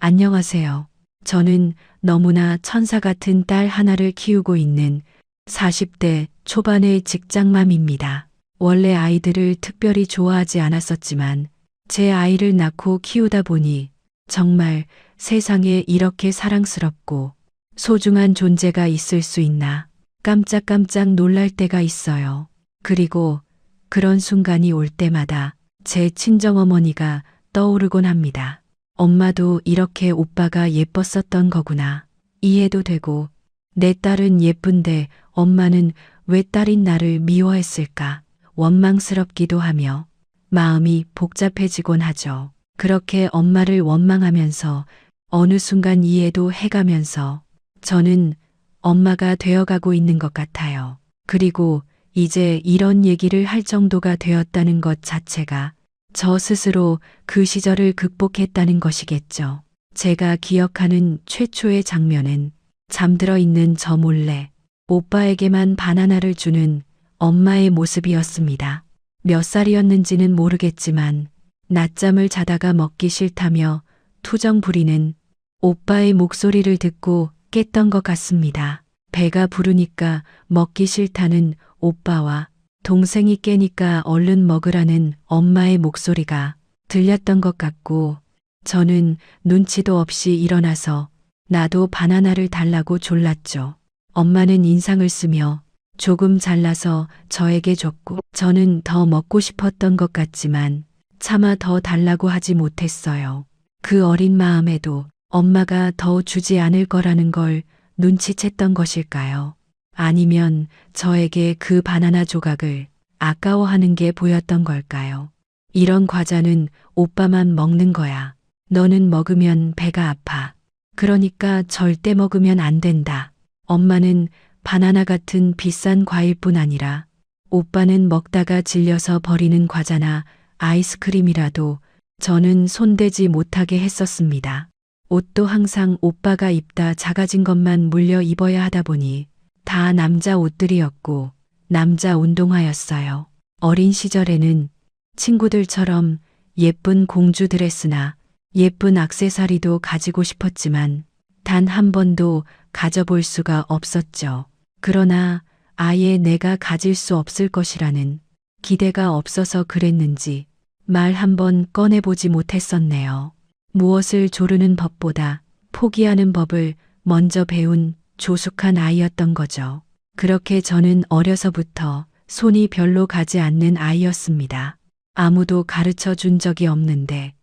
안녕하세요. 저는 너무나 천사 같은 딸 하나를 키우고 있는 40대 초반의 직장맘입니다. 원래 아이들을 특별히 좋아하지 않았었지만 제 아이를 낳고 키우다 보니 정말 세상에 이렇게 사랑스럽고 소중한 존재가 있을 수 있나 깜짝깜짝 놀랄 때가 있어요. 그리고 그런 순간이 올 때마다 제 친정어머니가 떠오르곤 합니다. 엄마도 이렇게 오빠가 예뻤었던 거구나. 이해도 되고 내 딸은 예쁜데 엄마는 왜 딸인 나를 미워했을까? 원망스럽기도 하며 마음이 복잡해지곤 하죠. 그렇게 엄마를 원망하면서 어느 순간 이해도 해가면서 저는 엄마가 되어가고 있는 것 같아요. 그리고 이제 이런 얘기를 할 정도가 되었다는 것 자체가 저 스스로 그 시절을 극복했다는 것이겠죠. 제가 기억하는 최초의 장면은 잠들어 있는 저 몰래 오빠에게만 바나나를 주는 엄마의 모습이었습니다. 몇 살이었는지는 모르겠지만 낮잠을 자다가 먹기 싫다며 투정 부리는 오빠의 목소리를 듣고 깼던 것 같습니다. 배가 부르니까 먹기 싫다는 오빠와 동생이 깨니까 얼른 먹으라는 엄마의 목소리가 들렸던 것 같고 저는 눈치도 없이 일어나서 나도 바나나를 달라고 졸랐죠. 엄마는 인상을 쓰며 조금 잘라서 저에게 줬고 저는 더 먹고 싶었던 것 같지만 차마 더 달라고 하지 못했어요. 그 어린 마음에도 엄마가 더 주지 않을 거라는 걸 눈치챘던 것일까요? 아니면 저에게 그 바나나 조각을 아까워하는 게 보였던 걸까요? 이런 과자는 오빠만 먹는 거야. 너는 먹으면 배가 아파. 그러니까 절대 먹으면 안 된다. 엄마는 바나나 같은 비싼 과일뿐 아니라 오빠는 먹다가 질려서 버리는 과자나 아이스크림이라도 저는 손대지 못하게 했었습니다. 옷도 항상 오빠가 입다 작아진 것만 물려 입어야 하다 보니 다 남자 옷들이었고 남자 운동화였어요. 어린 시절에는 친구들처럼 예쁜 공주 드레스나 예쁜 액세서리도 가지고 싶었지만 단 한 번도 가져볼 수가 없었죠. 그러나 아예 내가 가질 수 없을 것이라는 기대가 없어서 그랬는지 말 한 번 꺼내보지 못했었네요. 무엇을 조르는 법보다 포기하는 법을 먼저 배운 조숙한 아이였던 거죠. 그렇게 저는 어려서부터 손이 별로 가지 않는 아이였습니다. 아무도 가르쳐 준 적이 없는데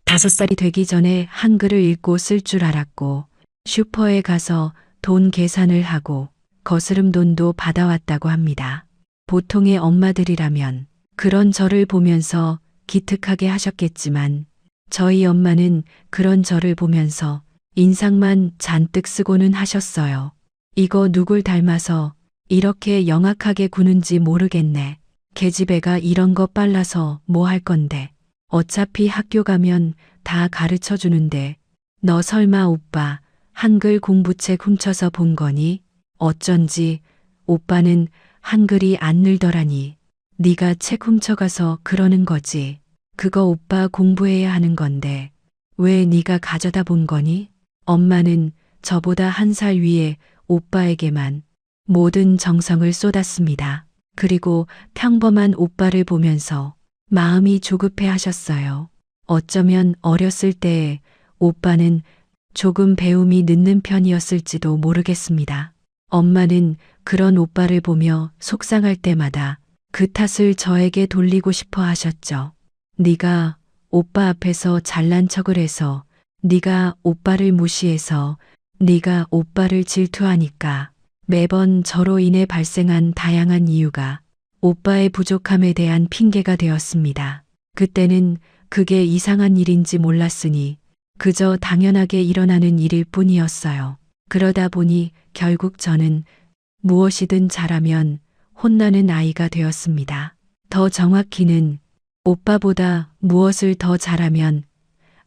5살이 되기 전에 한글을 읽고 쓸 줄 알았고 슈퍼에 가서 돈 계산을 하고 거스름 돈도 받아왔다고 합니다. 보통의 엄마들이라면 그런 저를 보면서 기특하게 하셨겠지만 저희 엄마는 그런 저를 보면서 인상만 잔뜩 쓰고는 하셨어요. 이거 누굴 닮아서 이렇게 영악하게 구는지 모르겠네. 계집애가 이런 거 빨라서 뭐 할 건데. 어차피 학교 가면 다 가르쳐 주는데 너 설마 오빠 한글 공부책 훔쳐서 본 거니? 어쩐지 오빠는 한글이 안 늘더라니. 네가 책 훔쳐가서 그러는 거지. 그거 오빠 공부해야 하는 건데 왜 네가 가져다 본 거니? 엄마는 저보다 1살 위에 오빠에게만 모든 정성을 쏟았습니다. 그리고 평범한 오빠를 보면서 마음이 조급해 하셨어요. 어쩌면 어렸을 때에 오빠는 조금 배움이 늦는 편이었을지도 모르겠습니다. 엄마는 그런 오빠를 보며 속상할 때마다 그 탓을 저에게 돌리고 싶어 하셨죠. 네가 오빠 앞에서 잘난 척을 해서 네가 오빠를 무시해서 네가 오빠를 질투하니까 매번 저로 인해 발생한 다양한 이유가 오빠의 부족함에 대한 핑계가 되었습니다. 그때는 그게 이상한 일인지 몰랐으니 그저 당연하게 일어나는 일일 뿐이었어요. 그러다 보니 결국 저는 무엇이든 잘하면 혼나는 아이가 되었습니다. 더 정확히는 오빠보다 무엇을 더 잘하면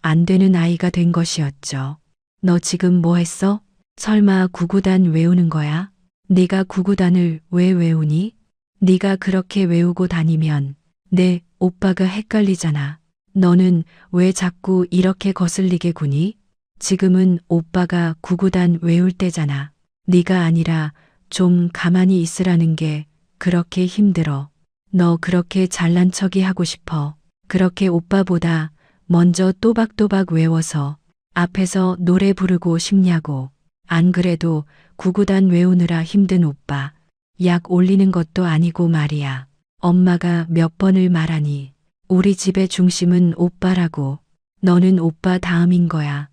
안 되는 아이가 된 것이었죠. 너 지금 뭐 했어? 설마 구구단 외우는 거야? 네가 구구단을 왜 외우니? 네가 그렇게 외우고 다니면 내 오빠가 헷갈리잖아. 너는 왜 자꾸 이렇게 거슬리게 구니? 지금은 오빠가 구구단 외울 때잖아. 네가 아니라 좀 가만히 있으라는 게 그렇게 힘들어. 너 그렇게 잘난 척이 하고 싶어. 그렇게 오빠보다 먼저 또박또박 외워서 앞에서 노래 부르고 싶냐고. 안 그래도 구구단 외우느라 힘든 오빠. 약 올리는 것도 아니고 말이야. 엄마가 몇 번을 말하니 우리 집의 중심은 오빠라고. 너는 오빠 다음인 거야.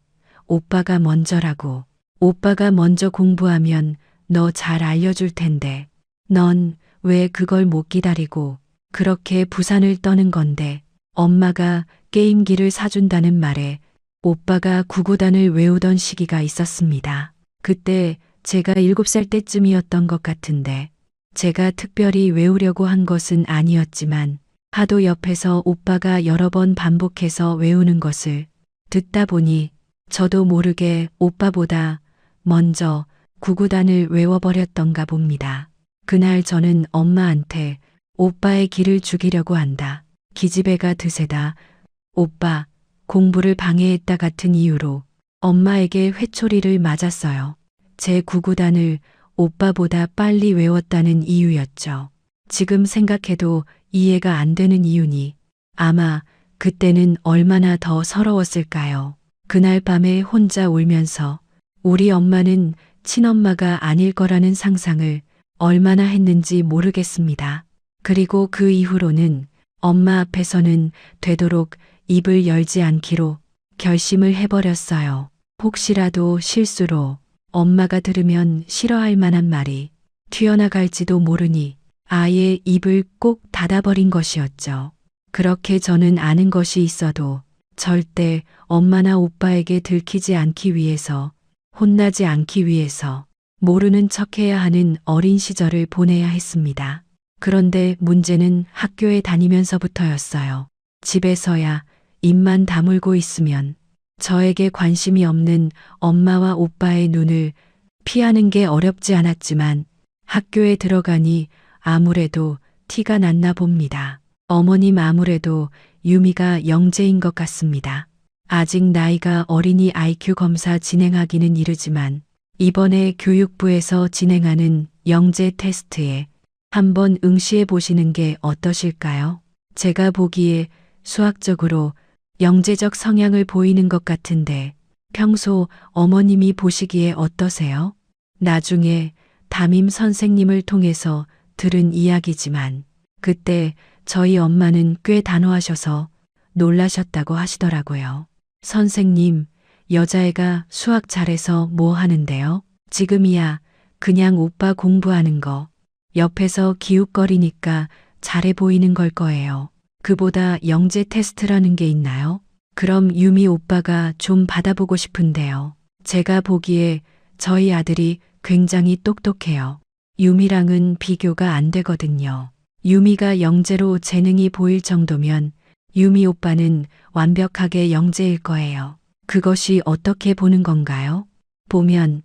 오빠가 먼저라고. 오빠가 먼저 공부하면 너 잘 알려줄 텐데. 넌 왜 그걸 못 기다리고 그렇게 부산을 떠는 건데. 엄마가 게임기를 사준다는 말에 오빠가 구구단을 외우던 시기가 있었습니다. 그때 제가 7살 때쯤이었던 것 같은데 제가 특별히 외우려고 한 것은 아니었지만 하도 옆에서 오빠가 여러 번 반복해서 외우는 것을 듣다 보니 저도 모르게 오빠보다 먼저 구구단을 외워버렸던가 봅니다. 그날 저는 엄마한테 오빠의 기를 죽이려고 한다. 기집애가 드세다. 오빠 공부를 방해했다 같은 이유로 엄마에게 회초리를 맞았어요. 제 구구단을 오빠보다 빨리 외웠다는 이유였죠. 지금 생각해도 이해가 안 되는 이유니 아마 그때는 얼마나 더 서러웠을까요. 그날 밤에 혼자 울면서 우리 엄마는 친엄마가 아닐 거라는 상상을 얼마나 했는지 모르겠습니다. 그리고 그 이후로는 엄마 앞에서는 되도록 입을 열지 않기로 결심을 해버렸어요. 혹시라도 실수로 엄마가 들으면 싫어할 만한 말이 튀어나갈지도 모르니 아예 입을 꼭 닫아버린 것이었죠. 그렇게 저는 아는 것이 있어도 절대 엄마나 오빠에게 들키지 않기 위해서, 혼나지 않기 위해서 모르는 척해야 하는 어린 시절을 보내야 했습니다. 그런데 문제는 학교에 다니면서부터였어요. 집에서야 입만 다물고 있으면 저에게 관심이 없는 엄마와 오빠의 눈을 피하는 게 어렵지 않았지만 학교에 들어가니 아무래도 티가 났나 봅니다. 어머님 아무래도 유미가 영재인 것 같습니다. 아직 나이가 어리니 IQ 검사 진행하기는 이르지만 이번에 교육부에서 진행하는 영재 테스트에 한번 응시해 보시는 게 어떠실까요? 제가 보기에 수학적으로 영재적 성향을 보이는 것 같은데 평소 어머님이 보시기에 어떠세요? 나중에 담임 선생님을 통해서 들은 이야기지만 그때 저희 엄마는 꽤 단호하셔서 놀라셨다고 하시더라고요. 선생님, 여자애가 수학 잘해서 뭐 하는데요? 지금이야 그냥 오빠 공부하는 거 옆에서 기웃거리니까 잘해 보이는 걸 거예요. 그보다 영재 테스트라는 게 있나요? 그럼 유미 오빠가 좀 받아보고 싶은데요. 제가 보기에 저희 아들이 굉장히 똑똑해요. 유미랑은 비교가 안 되거든요. 유미가 영재로 재능이 보일 정도면 유미 오빠는 완벽하게 영재일 거예요. 그것이 어떻게 보는 건가요? 보면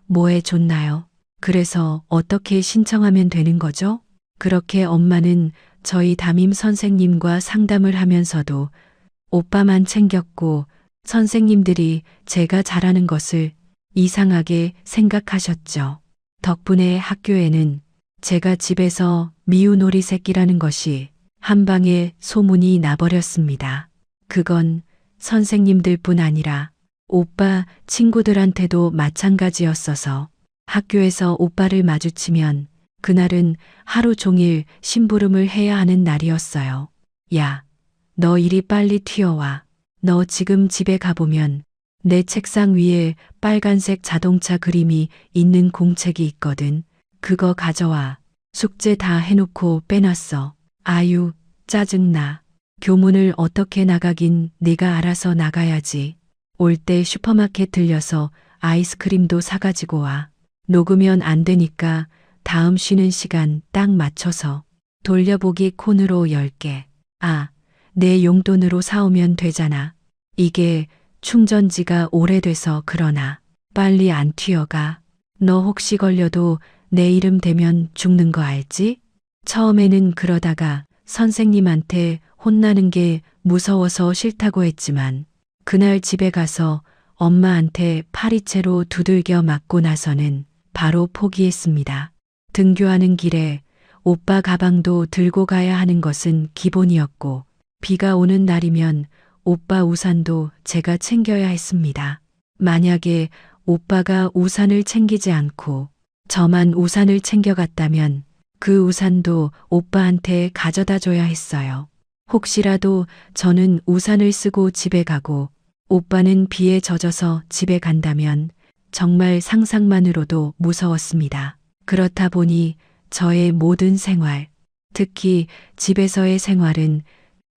뭐에 좋나요? 그래서 어떻게 신청하면 되는 거죠? 그렇게 엄마는 저희 담임 선생님과 상담을 하면서도 오빠만 챙겼고 선생님들이 제가 잘하는 것을 이상하게 생각하셨죠. 덕분에 학교에는 제가 집에서 미우놀이 새끼라는 것이 한 방에 소문이 나버렸습니다. 그건 선생님들뿐 아니라 오빠 친구들한테도 마찬가지였어서 학교에서 오빠를 마주치면 그날은 하루 종일 심부름을 해야 하는 날이었어요. 야, 너 이리 빨리 튀어와. 너 지금 집에 가보면 내 책상 위에 빨간색 자동차 그림이 있는 공책이 있거든. 그거 가져와. 숙제 다 해놓고 빼놨어. 아유, 짜증나. 교문을 어떻게 나가긴 네가 알아서 나가야지. 올 때 슈퍼마켓 들려서 아이스크림도 사가지고 와. 녹으면 안 되니까 다음 쉬는 시간 딱 맞춰서 돌려보기 콘으로 10개. 아, 내 용돈으로 사오면 되잖아. 이게 충전지가 오래돼서 그러나 빨리 안 튀어가. 너 혹시 걸려도 내 이름 대면 죽는 거 알지? 처음에는 그러다가 선생님한테 혼나는 게 무서워서 싫다고 했지만 그날 집에 가서 엄마한테 파리채로 두들겨 맞고 나서는 바로 포기했습니다. 등교하는 길에 오빠 가방도 들고 가야 하는 것은 기본이었고, 비가 오는 날이면 오빠 우산도 제가 챙겨야 했습니다. 만약에 오빠가 우산을 챙기지 않고 저만 우산을 챙겨갔다면 그 우산도 오빠한테 가져다 줘야 했어요. 혹시라도 저는 우산을 쓰고 집에 가고 오빠는 비에 젖어서 집에 간다면 정말 상상만으로도 무서웠습니다. 그렇다 보니 저의 모든 생활, 특히 집에서의 생활은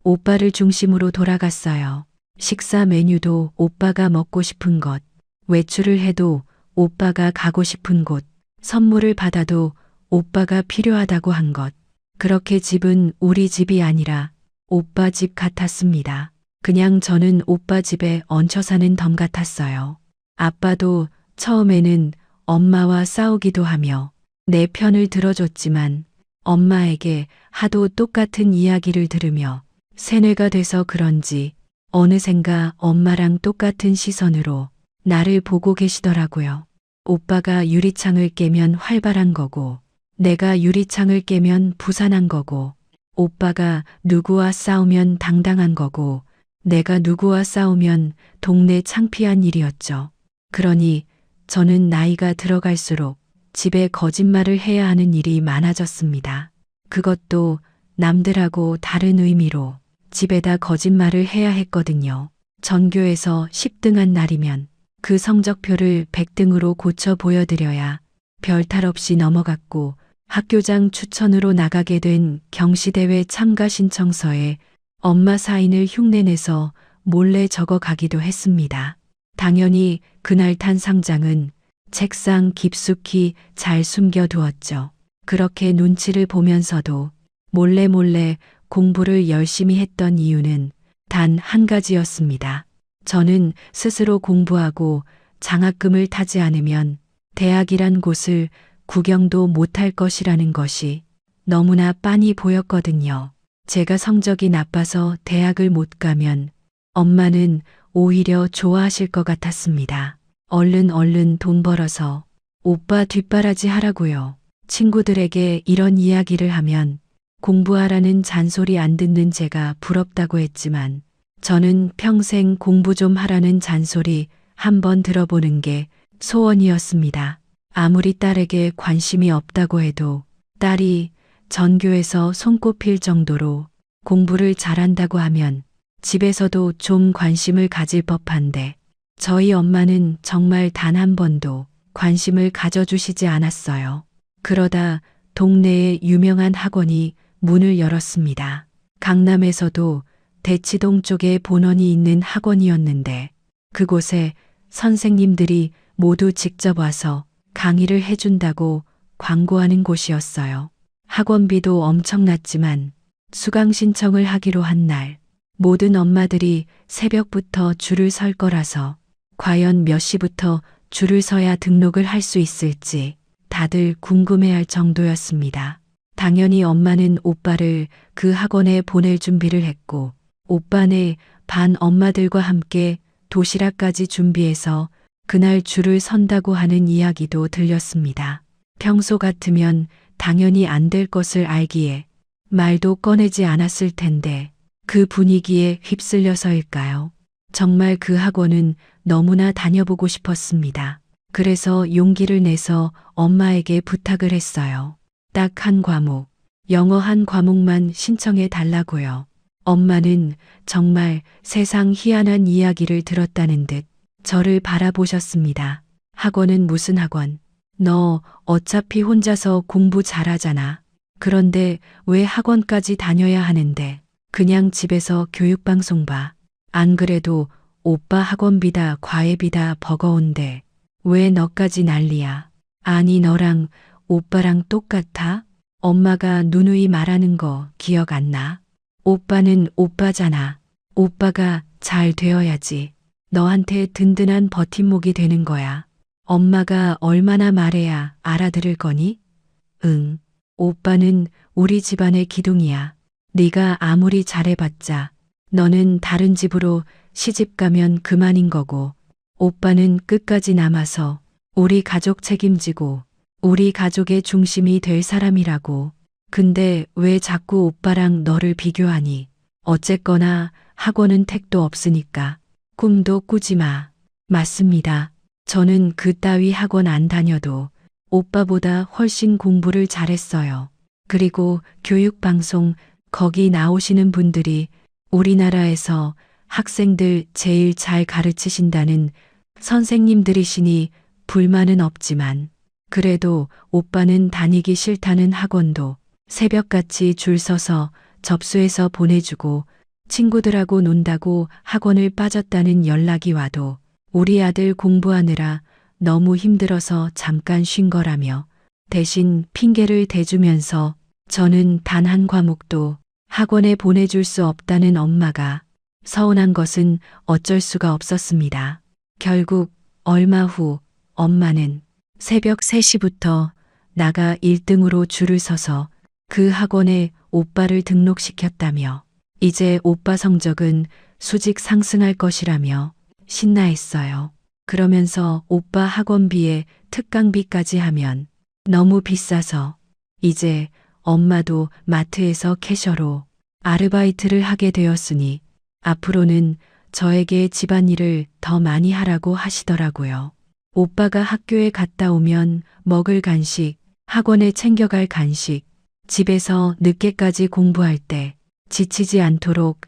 오빠를 중심으로 돌아갔어요. 식사 메뉴도 오빠가 먹고 싶은 것, 외출을 해도 오빠가 가고 싶은 곳, 선물을 받아도 오빠가 필요하다고 한 것. 그렇게 집은 우리 집이 아니라 오빠 집 같았습니다. 그냥 저는 오빠 집에 얹혀 사는 덤 같았어요. 아빠도 처음에는 엄마와 싸우기도 하며 내 편을 들어줬지만 엄마에게 하도 똑같은 이야기를 들으며 세뇌가 돼서 그런지 어느샌가 엄마랑 똑같은 시선으로 나를 보고 계시더라고요. 오빠가 유리창을 깨면 활발한 거고 내가 유리창을 깨면 부산한 거고 오빠가 누구와 싸우면 당당한 거고 내가 누구와 싸우면 동네 창피한 일이었죠. 그러니 저는 나이가 들어갈수록 집에 거짓말을 해야 하는 일이 많아졌습니다. 그것도 남들하고 다른 의미로 집에다 거짓말을 해야 했거든요. 전교에서 10등한 날이면 그 성적표를 100등으로 고쳐 보여드려야 별탈 없이 넘어갔고 학교장 추천으로 나가게 된 경시대회 참가 신청서에 엄마 사인을 흉내내서 몰래 적어 가기도 했습니다. 당연히 그날 탄 상장은 책상 깊숙이 잘 숨겨두었죠. 그렇게 눈치를 보면서도 몰래 공부를 열심히 했던 이유는 단 한 가지였습니다. 저는 스스로 공부하고 장학금을 타지 않으면 대학이란 곳을 구경도 못할 것이라는 것이 너무나 빤히 보였거든요. 제가 성적이 나빠서 대학을 못 가면 엄마는 오히려 좋아하실 것 같았습니다. 얼른 돈 벌어서 오빠 뒷바라지 하라고요. 친구들에게 이런 이야기를 하면 공부하라는 잔소리 안 듣는 제가 부럽다고 했지만 저는 평생 공부 좀 하라는 잔소리 한번 들어보는 게 소원이었습니다. 아무리 딸에게 관심이 없다고 해도 딸이 전교에서 손꼽힐 정도로 공부를 잘한다고 하면 집에서도 좀 관심을 가질 법한데 저희 엄마는 정말 단 한 번도 관심을 가져주시지 않았어요. 그러다 동네의 유명한 학원이 문을 열었습니다. 강남에서도 대치동 쪽에 본원이 있는 학원이었는데 그곳에 선생님들이 모두 직접 와서 강의를 해준다고 광고하는 곳이었어요. 학원비도 엄청났지만 수강 신청을 하기로 한 날 모든 엄마들이 새벽부터 줄을 설 거라서 과연 몇 시부터 줄을 서야 등록을 할 수 있을지 다들 궁금해할 정도였습니다. 당연히 엄마는 오빠를 그 학원에 보낼 준비를 했고 오빠네 반 엄마들과 함께 도시락까지 준비해서 그날 줄을 선다고 하는 이야기도 들렸습니다. 평소 같으면 당연히 안 될 것을 알기에 말도 꺼내지 않았을 텐데 그 분위기에 휩쓸려서일까요? 정말 그 학원은 너무나 다녀보고 싶었습니다. 그래서 용기를 내서 엄마에게 부탁을 했어요. 딱 한 과목, 영어 한 과목만 신청해 달라고요. 엄마는 정말 세상 희한한 이야기를 들었다는 듯 저를 바라보셨습니다. 학원은 무슨 학원? 너 어차피 혼자서 공부 잘하잖아. 그런데 왜 학원까지 다녀야 하는데? 그냥 집에서 교육방송 봐. 안 그래도 오빠 학원비다 과외비다 버거운데 왜 너까지 난리야? 아니 너랑 오빠랑 똑같아? 엄마가 누누이 말하는 거 기억 안 나? 오빠는 오빠잖아. 오빠가 잘 되어야지. 너한테 든든한 버팀목이 되는 거야. 엄마가 얼마나 말해야 알아들을 거니? 응. 오빠는 우리 집안의 기둥이야. 네가 아무리 잘해봤자 너는 다른 집으로 시집 가면 그만인 거고 오빠는 끝까지 남아서 우리 가족 책임지고 우리 가족의 중심이 될 사람이라고. 근데 왜 자꾸 오빠랑 너를 비교하니? 어쨌거나 학원은 택도 없으니까 꿈도 꾸지 마. 맞습니다. 저는 그따위 학원 안 다녀도 오빠보다 훨씬 공부를 잘했어요. 그리고 교육방송 거기 나오시는 분들이 우리나라에서 학생들 제일 잘 가르치신다는 선생님들이시니 불만은 없지만 그래도 오빠는 다니기 싫다는 학원도 새벽같이 줄 서서 접수해서 보내주고 친구들하고 논다고 학원을 빠졌다는 연락이 와도 우리 아들 공부하느라 너무 힘들어서 잠깐 쉰 거라며 대신 핑계를 대주면서 저는 단 한 과목도 학원에 보내줄 수 없다는 엄마가 서운한 것은 어쩔 수가 없었습니다. 결국 얼마 후 엄마는 새벽 3시부터 나가 1등으로 줄을 서서 그 학원에 오빠를 등록시켰다며 이제 오빠 성적은 수직 상승할 것이라며 신나했어요. 그러면서 오빠 학원비에 특강비까지 하면 너무 비싸서 이제 엄마도 마트에서 캐셔로 아르바이트를 하게 되었으니 앞으로는 저에게 집안일을 더 많이 하라고 하시더라고요. 오빠가 학교에 갔다 오면 먹을 간식, 학원에 챙겨갈 간식, 집에서 늦게까지 공부할 때 지치지 않도록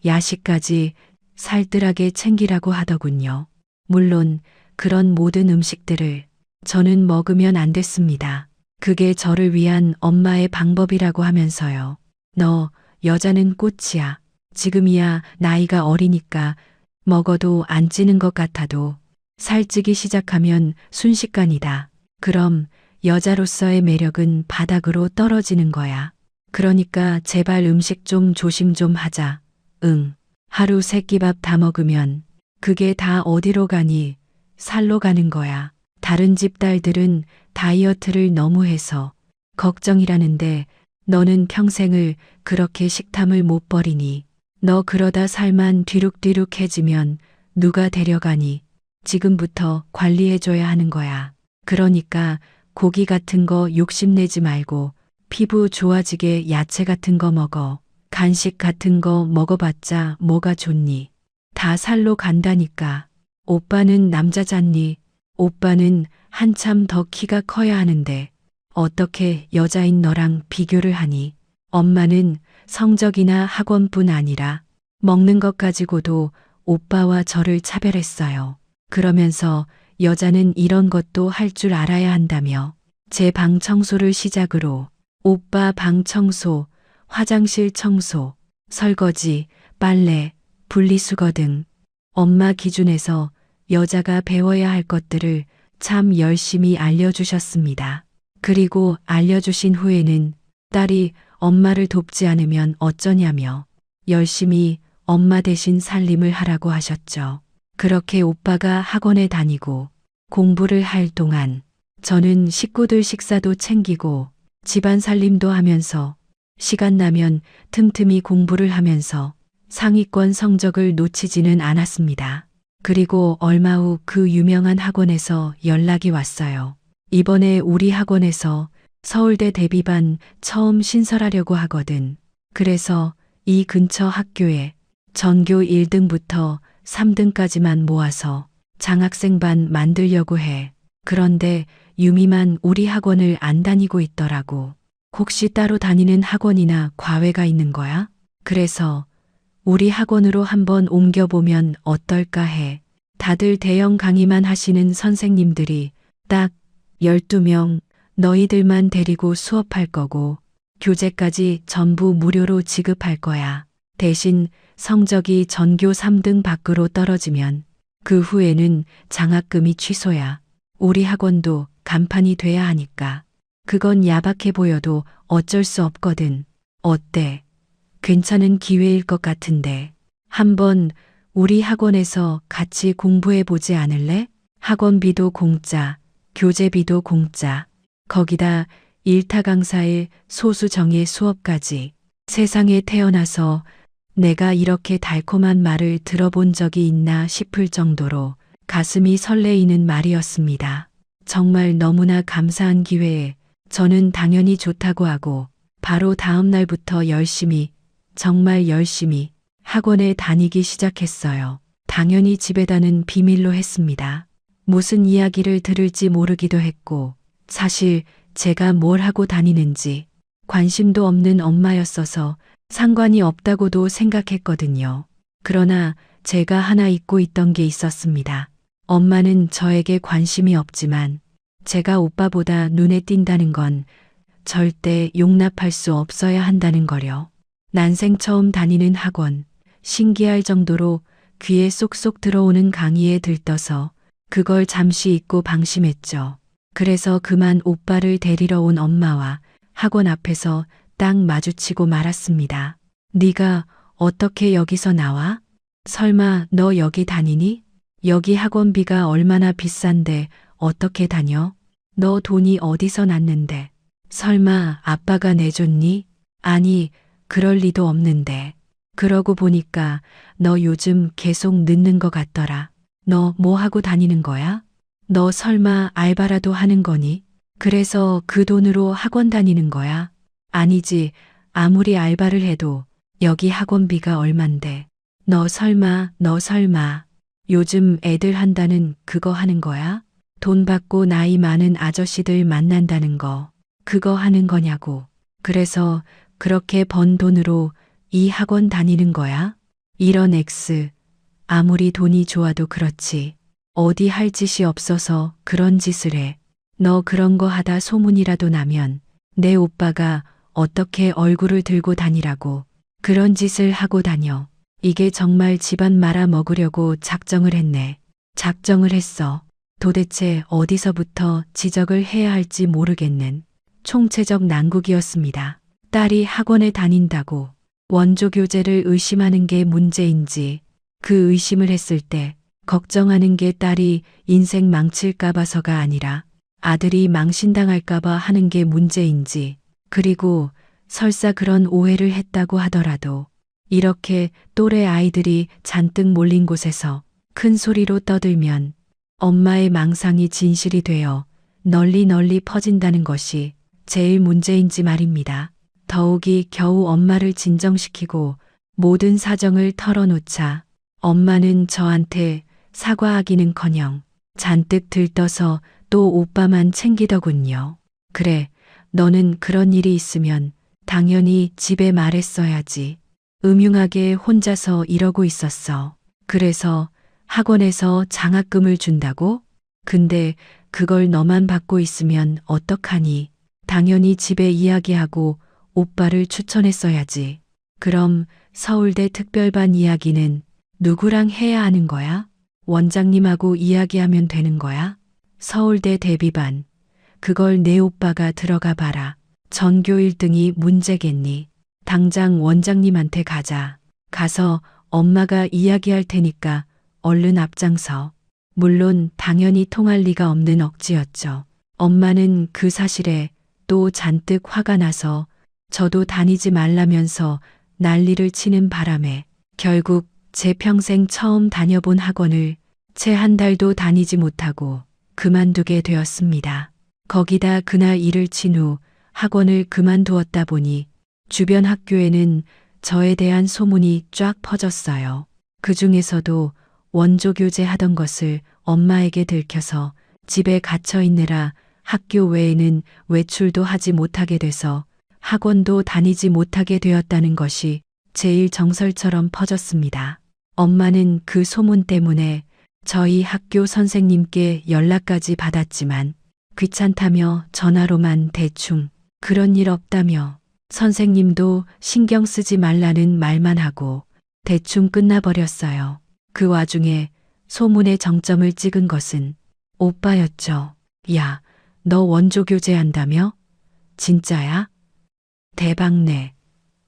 야식까지 살뜰하게 챙기라고 하더군요. 물론 그런 모든 음식들을 저는 먹으면 안 됐습니다. 그게 저를 위한 엄마의 방법이라고 하면서요. 너 여자는 꽃이야. 지금이야 나이가 어리니까 먹어도 안 찌는 것 같아도 살찌기 시작하면 순식간이다. 그럼 여자로서의 매력은 바닥으로 떨어지는 거야. 그러니까 제발 음식 좀 조심 좀 하자. 응. 하루 3끼밥 다 먹으면 그게 다 어디로 가니? 살로 가는 거야. 다른 집 딸들은 다이어트를 너무 해서 걱정이라는데 너는 평생을 그렇게 식탐을 못 버리니? 너 그러다 살만 뒤룩뒤룩해지면 누가 데려가니? 지금부터 관리해줘야 하는 거야. 그러니까 고기 같은 거 욕심내지 말고 피부 좋아지게 야채 같은 거 먹어. 간식 같은 거 먹어봤자 뭐가 좋니? 다 살로 간다니까. 오빠는 남자잖니? 오빠는 한참 더 키가 커야 하는데 어떻게 여자인 너랑 비교를 하니? 엄마는 성적이나 학원뿐 아니라 먹는 것 가지고도 오빠와 저를 차별했어요. 그러면서 여자는 이런 것도 할 줄 알아야 한다며 제 방 청소를 시작으로 오빠 방 청소, 화장실 청소, 설거지, 빨래, 분리수거 등 엄마 기준에서 여자가 배워야 할 것들을 참 열심히 알려주셨습니다. 그리고 알려주신 후에는 딸이 엄마를 돕지 않으면 어쩌냐며 열심히 엄마 대신 살림을 하라고 하셨죠. 그렇게 오빠가 학원에 다니고 공부를 할 동안 저는 식구들 식사도 챙기고 집안 살림도 하면서 시간 나면 틈틈이 공부를 하면서 상위권 성적을 놓치지는 않았습니다. 그리고 얼마 후 그 유명한 학원에서 연락이 왔어요. 이번에 우리 학원에서 서울대 대비반 처음 신설하려고 하거든. 그래서 이 근처 학교에 전교 1등부터 3등까지만 모아서 장학생반 만들려고 해. 그런데 유미만 우리 학원을 안 다니고 있더라고. 혹시 따로 다니는 학원이나 과외가 있는 거야? 그래서 우리 학원으로 한번 옮겨보면 어떨까 해. 다들 대형 강의만 하시는 선생님들이 딱 12명 너희들만 데리고 수업할 거고 교재까지 전부 무료로 지급할 거야. 대신 성적이 전교 3등 밖으로 떨어지면 그 후에는 장학금이 취소야. 우리 학원도 간판이 돼야 하니까. 그건 야박해 보여도 어쩔 수 없거든. 어때? 괜찮은 기회일 것 같은데. 한번 우리 학원에서 같이 공부해 보지 않을래? 학원비도 공짜, 교재비도 공짜. 거기다 일타 강사의 소수정예 수업까지. 세상에 태어나서 내가 이렇게 달콤한 말을 들어본 적이 있나 싶을 정도로 가슴이 설레이는 말이었습니다. 정말 너무나 감사한 기회에 저는 당연히 좋다고 하고 바로 다음 날부터 열심히, 정말 열심히 학원에 다니기 시작했어요. 당연히 집에다는 비밀로 했습니다. 무슨 이야기를 들을지 모르기도 했고 사실 제가 뭘 하고 다니는지 관심도 없는 엄마였어서 상관이 없다고도 생각했거든요. 그러나 제가 하나 잊고 있던 게 있었습니다. 엄마는 저에게 관심이 없지만 제가 오빠보다 눈에 띈다는 건 절대 용납할 수 없어야 한다는 거려. 난생 처음 다니는 학원, 신기할 정도로 귀에 쏙쏙 들어오는 강의에 들떠서 그걸 잠시 잊고 방심했죠. 그래서 그만 오빠를 데리러 온 엄마와 학원 앞에서 딱 마주치고 말았습니다. 네가 어떻게 여기서 나와? 설마 너 여기 다니니? 여기 학원비가 얼마나 비싼데 어떻게 다녀? 너 돈이 어디서 났는데? 설마 아빠가 내줬니? 아니, 그럴 리도 없는데. 그러고 보니까 너 요즘 계속 늦는 것 같더라. 너 뭐 하고 다니는 거야? 너 설마 알바라도 하는 거니? 그래서 그 돈으로 학원 다니는 거야? 아니지. 아무리 알바를 해도 여기 학원비가 얼만데. 너 설마 요즘 애들 한다는 그거 하는 거야? 돈 받고 나이 많은 아저씨들 만난다는 거. 그거 하는 거냐고. 그래서 그렇게 번 돈으로 이 학원 다니는 거야? 이런 X. 아무리 돈이 좋아도 그렇지. 어디 할 짓이 없어서 그런 짓을 해. 너 그런 거 하다 소문이라도 나면 내 오빠가 어떻게 얼굴을 들고 다니라고 그런 짓을 하고 다녀. 이게 정말 집안 말아 먹으려고 작정을 했네. 작정을 했어. 도대체 어디서부터 지적을 해야 할지 모르겠는 총체적 난국이었습니다. 딸이 학원에 다닌다고 원조 교재를 의심하는 게 문제인지 그 의심을 했을 때 걱정하는 게 딸이 인생 망칠까 봐서가 아니라 아들이 망신당할까 봐 하는 게 문제인지 그리고 설사 그런 오해를 했다고 하더라도 이렇게 또래 아이들이 잔뜩 몰린 곳에서 큰 소리로 떠들면 엄마의 망상이 진실이 되어 널리 널리 퍼진다는 것이 제일 문제인지 말입니다. 더욱이 겨우 엄마를 진정시키고 모든 사정을 털어놓자 엄마는 저한테 사과하기는커녕 잔뜩 들떠서 또 오빠만 챙기더군요. 그래, 너는 그런 일이 있으면 당연히 집에 말했어야지. 음흉하게 혼자서 이러고 있었어. 그래서 학원에서 장학금을 준다고? 근데 그걸 너만 받고 있으면 어떡하니? 당연히 집에 이야기하고 오빠를 추천했어야지. 그럼 서울대 특별반 이야기는 누구랑 해야 하는 거야? 원장님하고 이야기하면 되는 거야? 서울대 대비반. 그걸 내 오빠가 들어가 봐라. 전교 1등이 문제겠니? 당장 원장님한테 가자. 가서 엄마가 이야기할 테니까 얼른 앞장서. 물론 당연히 통할 리가 없는 억지였죠. 엄마는 그 사실에 또 잔뜩 화가 나서 저도 다니지 말라면서 난리를 치는 바람에 결국 제 평생 처음 다녀본 학원을 채 한 달도 다니지 못하고 그만두게 되었습니다. 거기다 그날 일을 친 후 학원을 그만두었다 보니 주변 학교에는 저에 대한 소문이 쫙 퍼졌어요. 그 중에서도 원조 교재 하던 것을 엄마에게 들켜서 집에 갇혀 있느라 학교 외에는 외출도 하지 못하게 돼서 학원도 다니지 못하게 되었다는 것이 제일 정설처럼 퍼졌습니다. 엄마는 그 소문 때문에 저희 학교 선생님께 연락까지 받았지만 귀찮다며 전화로만 대충 그런 일 없다며 선생님도 신경 쓰지 말라는 말만 하고 대충 끝나버렸어요. 그 와중에 소문의 정점을 찍은 것은 오빠였죠. 야, 너 원조 교제한다며? 진짜야? 대박내.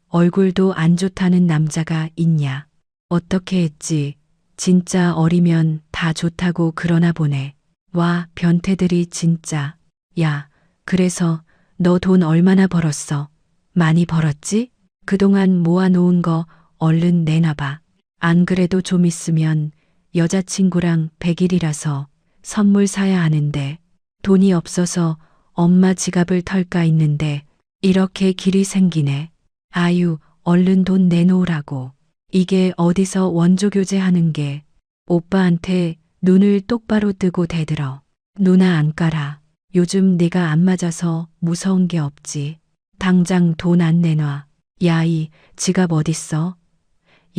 얼굴도 안 좋다는 남자가 있냐? 어떻게 했지? 진짜 어리면 다 좋다고 그러나 보네. 와, 변태들이 진짜. 야, 그래서 너 돈 얼마나 벌었어? 많이 벌었지? 그동안 모아놓은 거 얼른 내놔봐. 안 그래도 좀 있으면 여자친구랑 100일이라서 선물 사야 하는데 돈이 없어서 엄마 지갑을 털까 했는데 이렇게 길이 생기네. 아유, 얼른 돈 내놓으라고. 이게 어디서 원조교제 하는 게. 오빠한테 눈을 똑바로 뜨고 대들어. 누나 안 깔아. 요즘 내가 안 맞아서 무서운 게 없지. 당장 돈 안 내놔. 야, 이 지갑 어딨어?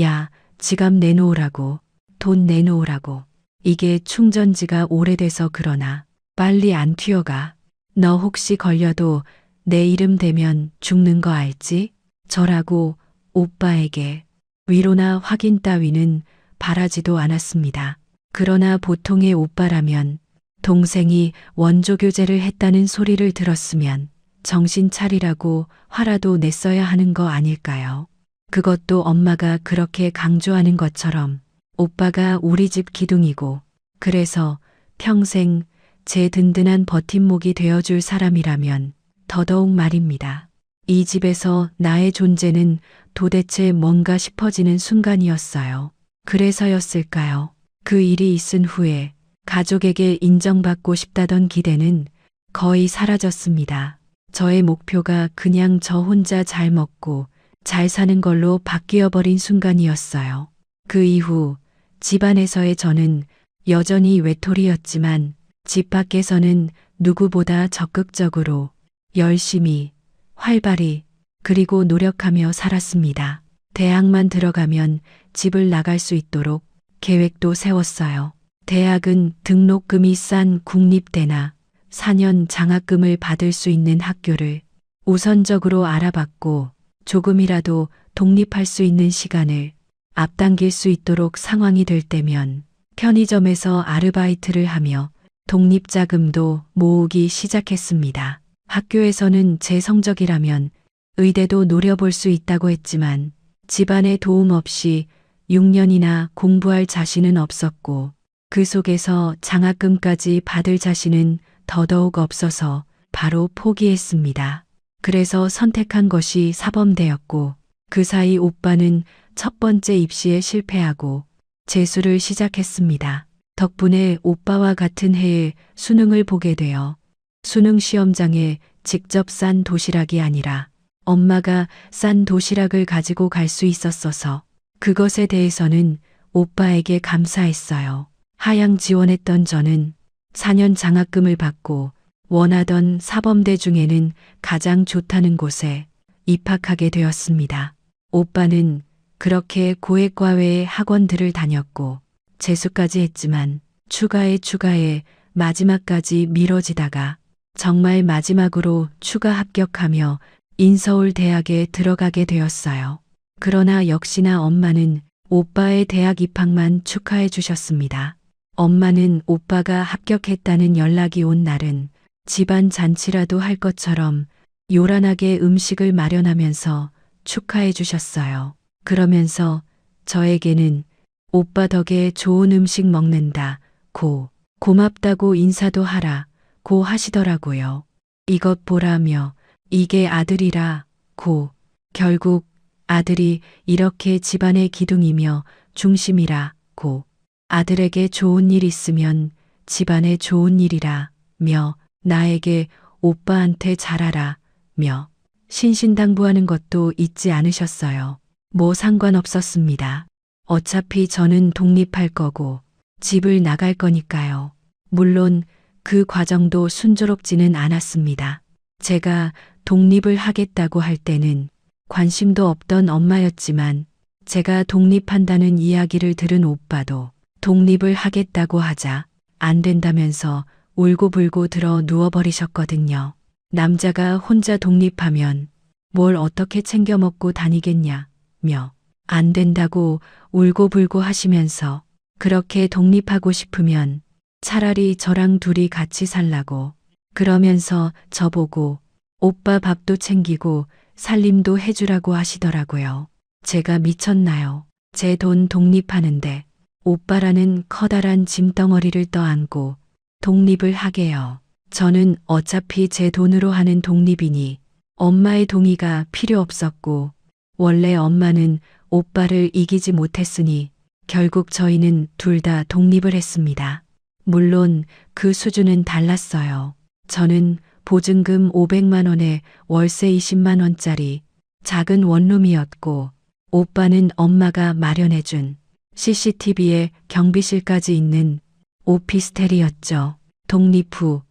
야, 지갑 내놓으라고. 돈 내놓으라고. 이게 충전지가 오래돼서 그러나. 빨리 안 튀어가. 너 혹시 걸려도 내 이름 대면 죽는 거 알지? 저라고 오빠에게 위로나 확인 따위는 바라지도 않았습니다. 그러나 보통의 오빠라면 동생이 원조교제를 했다는 소리를 들었으면 정신 차리라고 화라도 냈어야 하는 거 아닐까요? 그것도 엄마가 그렇게 강조하는 것처럼 오빠가 우리 집 기둥이고 그래서 평생 제 든든한 버팀목이 되어줄 사람이라면 더더욱 말입니다. 이 집에서 나의 존재는 도대체 뭔가 싶어지는 순간이었어요. 그래서였을까요? 그 일이 있은 후에 가족에게 인정받고 싶다던 기대는 거의 사라졌습니다. 저의 목표가 그냥 저 혼자 잘 먹고 잘 사는 걸로 바뀌어버린 순간이었어요. 그 이후 집안에서의 저는 여전히 외톨이였지만 집 밖에서는 누구보다 적극적으로 열심히 활발히 그리고 노력하며 살았습니다. 대학만 들어가면 집을 나갈 수 있도록 계획도 세웠어요. 대학은 등록금이 싼 국립대나 4년 장학금을 받을 수 있는 학교를 우선적으로 알아봤고 조금이라도 독립할 수 있는 시간을 앞당길 수 있도록 상황이 될 때면 편의점에서 아르바이트를 하며 독립자금도 모으기 시작했습니다. 학교에서는 제 성적이라면 의대도 노려볼 수 있다고 했지만 집안의 도움 없이 6년이나 공부할 자신은 없었고 그 속에서 장학금까지 받을 자신은 더더욱 없어서 바로 포기했습니다. 그래서 선택한 것이 사범대였고 그 사이 오빠는 첫 번째 입시에 실패하고 재수를 시작했습니다. 덕분에 오빠와 같은 해에 수능을 보게 되어 수능 시험장에 직접 싼 도시락이 아니라 엄마가 싼 도시락을 가지고 갈 수 있었어서 그것에 대해서는 오빠에게 감사했어요. 하향 지원했던 저는 4년 장학금을 받고 원하던 사범대 중에는 가장 좋다는 곳에 입학하게 되었습니다. 오빠는 그렇게 고액과외의 학원들을 다녔고 재수까지 했지만 추가에 마지막까지 미뤄지다가 정말 마지막으로 추가 합격하며 인서울 대학에 들어가게 되었어요. 그러나 역시나 엄마는 오빠의 대학 입학만 축하해 주셨습니다. 엄마는 오빠가 합격했다는 연락이 온 날은 집안 잔치라도 할 것처럼 요란하게 음식을 마련하면서 축하해 주셨어요. 그러면서 저에게는 오빠 덕에 좋은 음식 먹는다 고 고맙다고 인사도 하라 고 하시더라고요. 이것 보라며 이게 아들이라 고 결국 아들이 이렇게 집안의 기둥이며 중심이라 고 아들에게 좋은 일 있으면 집안에 좋은 일이라 며 나에게 오빠한테 잘하라 며 신신당부하는 것도 잊지 않으셨어요. 뭐 상관없었습니다. 어차피 저는 독립할 거고 집을 나갈 거니까요. 물론 그 과정도 순조롭지는 않았습니다. 제가 독립을 하겠다고 할 때는 관심도 없던 엄마였지만 제가 독립한다는 이야기를 들은 오빠도 독립을 하겠다고 하자 안 된다면서 울고불고 들어 누워버리셨거든요. 남자가 혼자 독립하면 뭘 어떻게 챙겨 먹고 다니겠냐며 안 된다고 울고불고 하시면서 그렇게 독립하고 싶으면 차라리 저랑 둘이 같이 살라고 그러면서 저보고 오빠 밥도 챙기고 살림도 해주라고 하시더라고요. 제가 미쳤나요? 제 돈 독립하는데 오빠라는 커다란 짐덩어리를 떠안고 독립을 하게요. 저는 어차피 제 돈으로 하는 독립이니 엄마의 동의가 필요 없었고 원래 엄마는 오빠를 이기지 못했으니 결국 저희는 둘 다 독립을 했습니다. 물론 그 수준은 달랐어요. 저는 보증금 500만 원에 월세 20만 원짜리 작은 원룸이었고, 오빠는 엄마가 마련해준 CCTV에 경비실까지 있는 오피스텔이었죠. 독립 후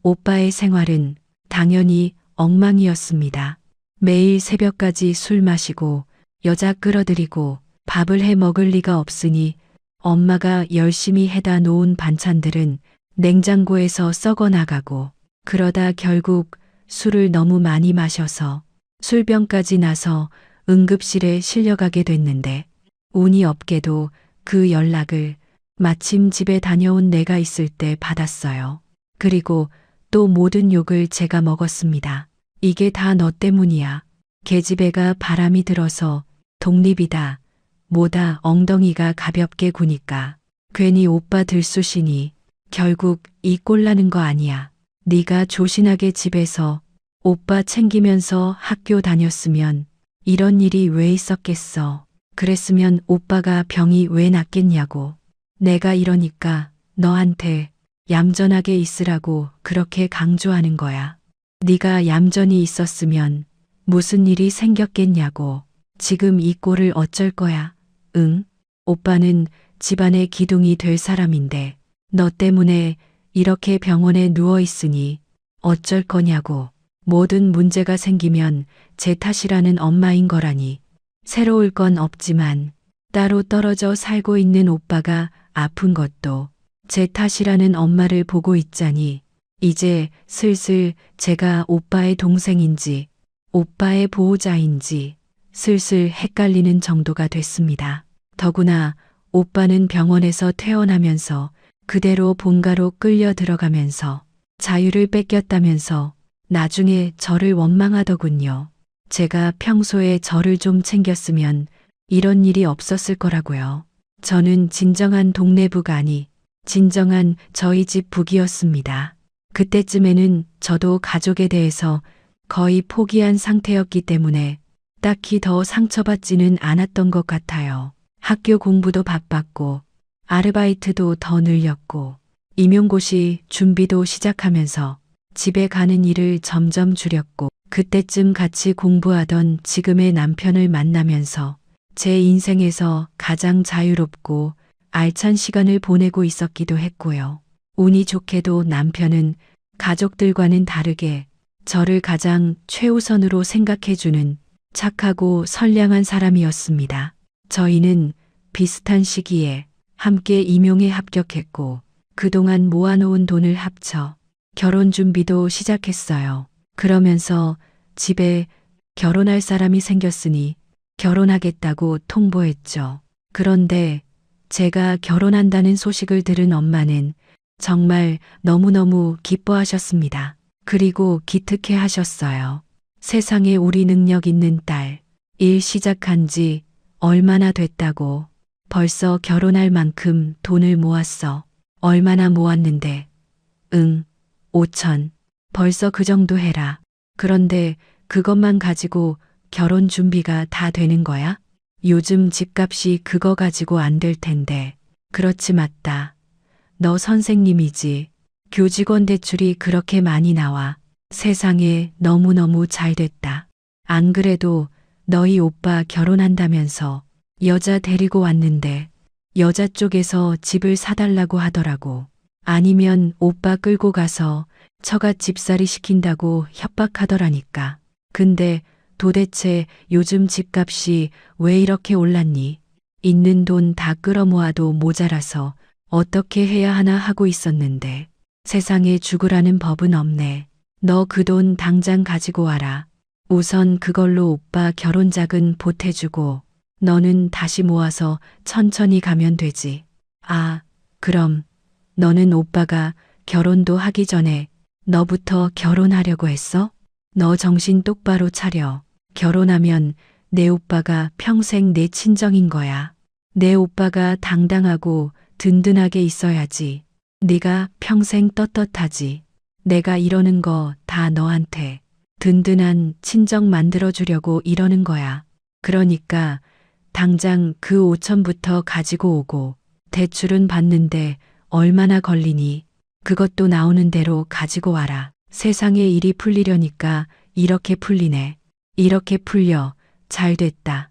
오빠의 생활은 당연히 엉망이었습니다. 매일 새벽까지 술 마시고 여자 끌어들이고 밥을 해 먹을 리가 없으니 엄마가 열심히 해다 놓은 반찬들은 냉장고에서 썩어 나가고, 그러다 결국 술을 너무 많이 마셔서 술병까지 나서 응급실에 실려가게 됐는데, 운이 없게도 그 연락을 마침 집에 다녀온 내가 있을 때 받았어요. 그리고 또 모든 욕을 제가 먹었습니다. 이게 다 너 때문이야. 계집애가 바람이 들어서 독립이다. 뭐다 엉덩이가 가볍게 구니까. 괜히 오빠 들쑤시니 결국 이 꼴나는 거 아니야. 네가 조신하게 집에서 오빠 챙기면서 학교 다녔으면 이런 일이 왜 있었겠어. 그랬으면 오빠가 병이 왜 낫겠냐고. 내가 이러니까 너한테 얌전하게 있으라고 그렇게 강조하는 거야. 네가 얌전히 있었으면 무슨 일이 생겼겠냐고. 지금 이 꼴을 어쩔 거야. 응? 오빠는 집안의 기둥이 될 사람인데 너 때문에 이렇게 병원에 누워 있으니 어쩔 거냐고. 모든 문제가 생기면 제 탓이라는 엄마인 거라니. 새로울 건 없지만 따로 떨어져 살고 있는 오빠가 아픈 것도 제 탓이라는 엄마를 보고 있자니 이제 슬슬 제가 오빠의 동생인지 오빠의 보호자인지 슬슬 헷갈리는 정도가 됐습니다. 더구나 오빠는 병원에서 퇴원하면서 그대로 본가로 끌려 들어가면서 자유를 뺏겼다면서 나중에 저를 원망하더군요. 제가 평소에 저를 좀 챙겼으면 이런 일이 없었을 거라고요. 저는 진정한 동네북 아니, 진정한 저희 집 북이었습니다. 그때쯤에는 저도 가족에 대해서 거의 포기한 상태였기 때문에 딱히 더 상처받지는 않았던 것 같아요. 학교 공부도 바빴고 아르바이트도 더 늘렸고 임용고시 준비도 시작하면서 집에 가는 일을 점점 줄였고, 그때쯤 같이 공부하던 지금의 남편을 만나면서 제 인생에서 가장 자유롭고 알찬 시간을 보내고 있었기도 했고요. 운이 좋게도 남편은 가족들과는 다르게 저를 가장 최우선으로 생각해주는 착하고 선량한 사람이었습니다. 저희는 비슷한 시기에 함께 임용에 합격했고 그동안 모아놓은 돈을 합쳐 결혼 준비도 시작했어요. 그러면서 집에 결혼할 사람이 생겼으니 결혼하겠다고 통보했죠. 그런데 제가 결혼한다는 소식을 들은 엄마는 정말 너무너무 기뻐하셨습니다. 그리고 기특해 하셨어요. 세상에 우리 능력 있는 딸, 일 시작한 지 얼마나 됐다고. 벌써 결혼할 만큼 돈을 모았어. 얼마나 모았는데. 응, 5천. 벌써 그 정도 해라. 그런데 그것만 가지고 결혼 준비가 다 되는 거야? 요즘 집값이 그거 가지고 안 될 텐데. 그렇지 맞다. 너 선생님이지. 교직원 대출이 그렇게 많이 나와. 세상에 너무너무 잘 됐다. 안 그래도 너희 오빠 결혼한다면서 여자 데리고 왔는데 여자 쪽에서 집을 사달라고 하더라고. 아니면 오빠 끌고 가서 처갓 집살이 시킨다고 협박하더라니까. 근데 도대체 요즘 집값이 왜 이렇게 올랐니? 있는 돈 다 끌어모아도 모자라서 어떻게 해야 하나 하고 있었는데 세상에 죽으라는 법은 없네. 너 그 돈 당장 가지고 와라. 우선 그걸로 오빠 결혼자금 보태주고 너는 다시 모아서 천천히 가면 되지. 아, 그럼 너는 오빠가 결혼도 하기 전에 너부터 결혼하려고 했어? 너 정신 똑바로 차려. 결혼하면 내 오빠가 평생 내 친정인 거야. 내 오빠가 당당하고 든든하게 있어야지. 네가 평생 떳떳하지. 내가 이러는 거 다 너한테 든든한 친정 만들어주려고 이러는 거야. 그러니까 당장 그 5천부터 가지고 오고 대출은 받는데 얼마나 걸리니 그것도 나오는 대로 가지고 와라. 세상의 일이 풀리려니까 이렇게 풀리네. 이렇게 풀려. 잘 됐다.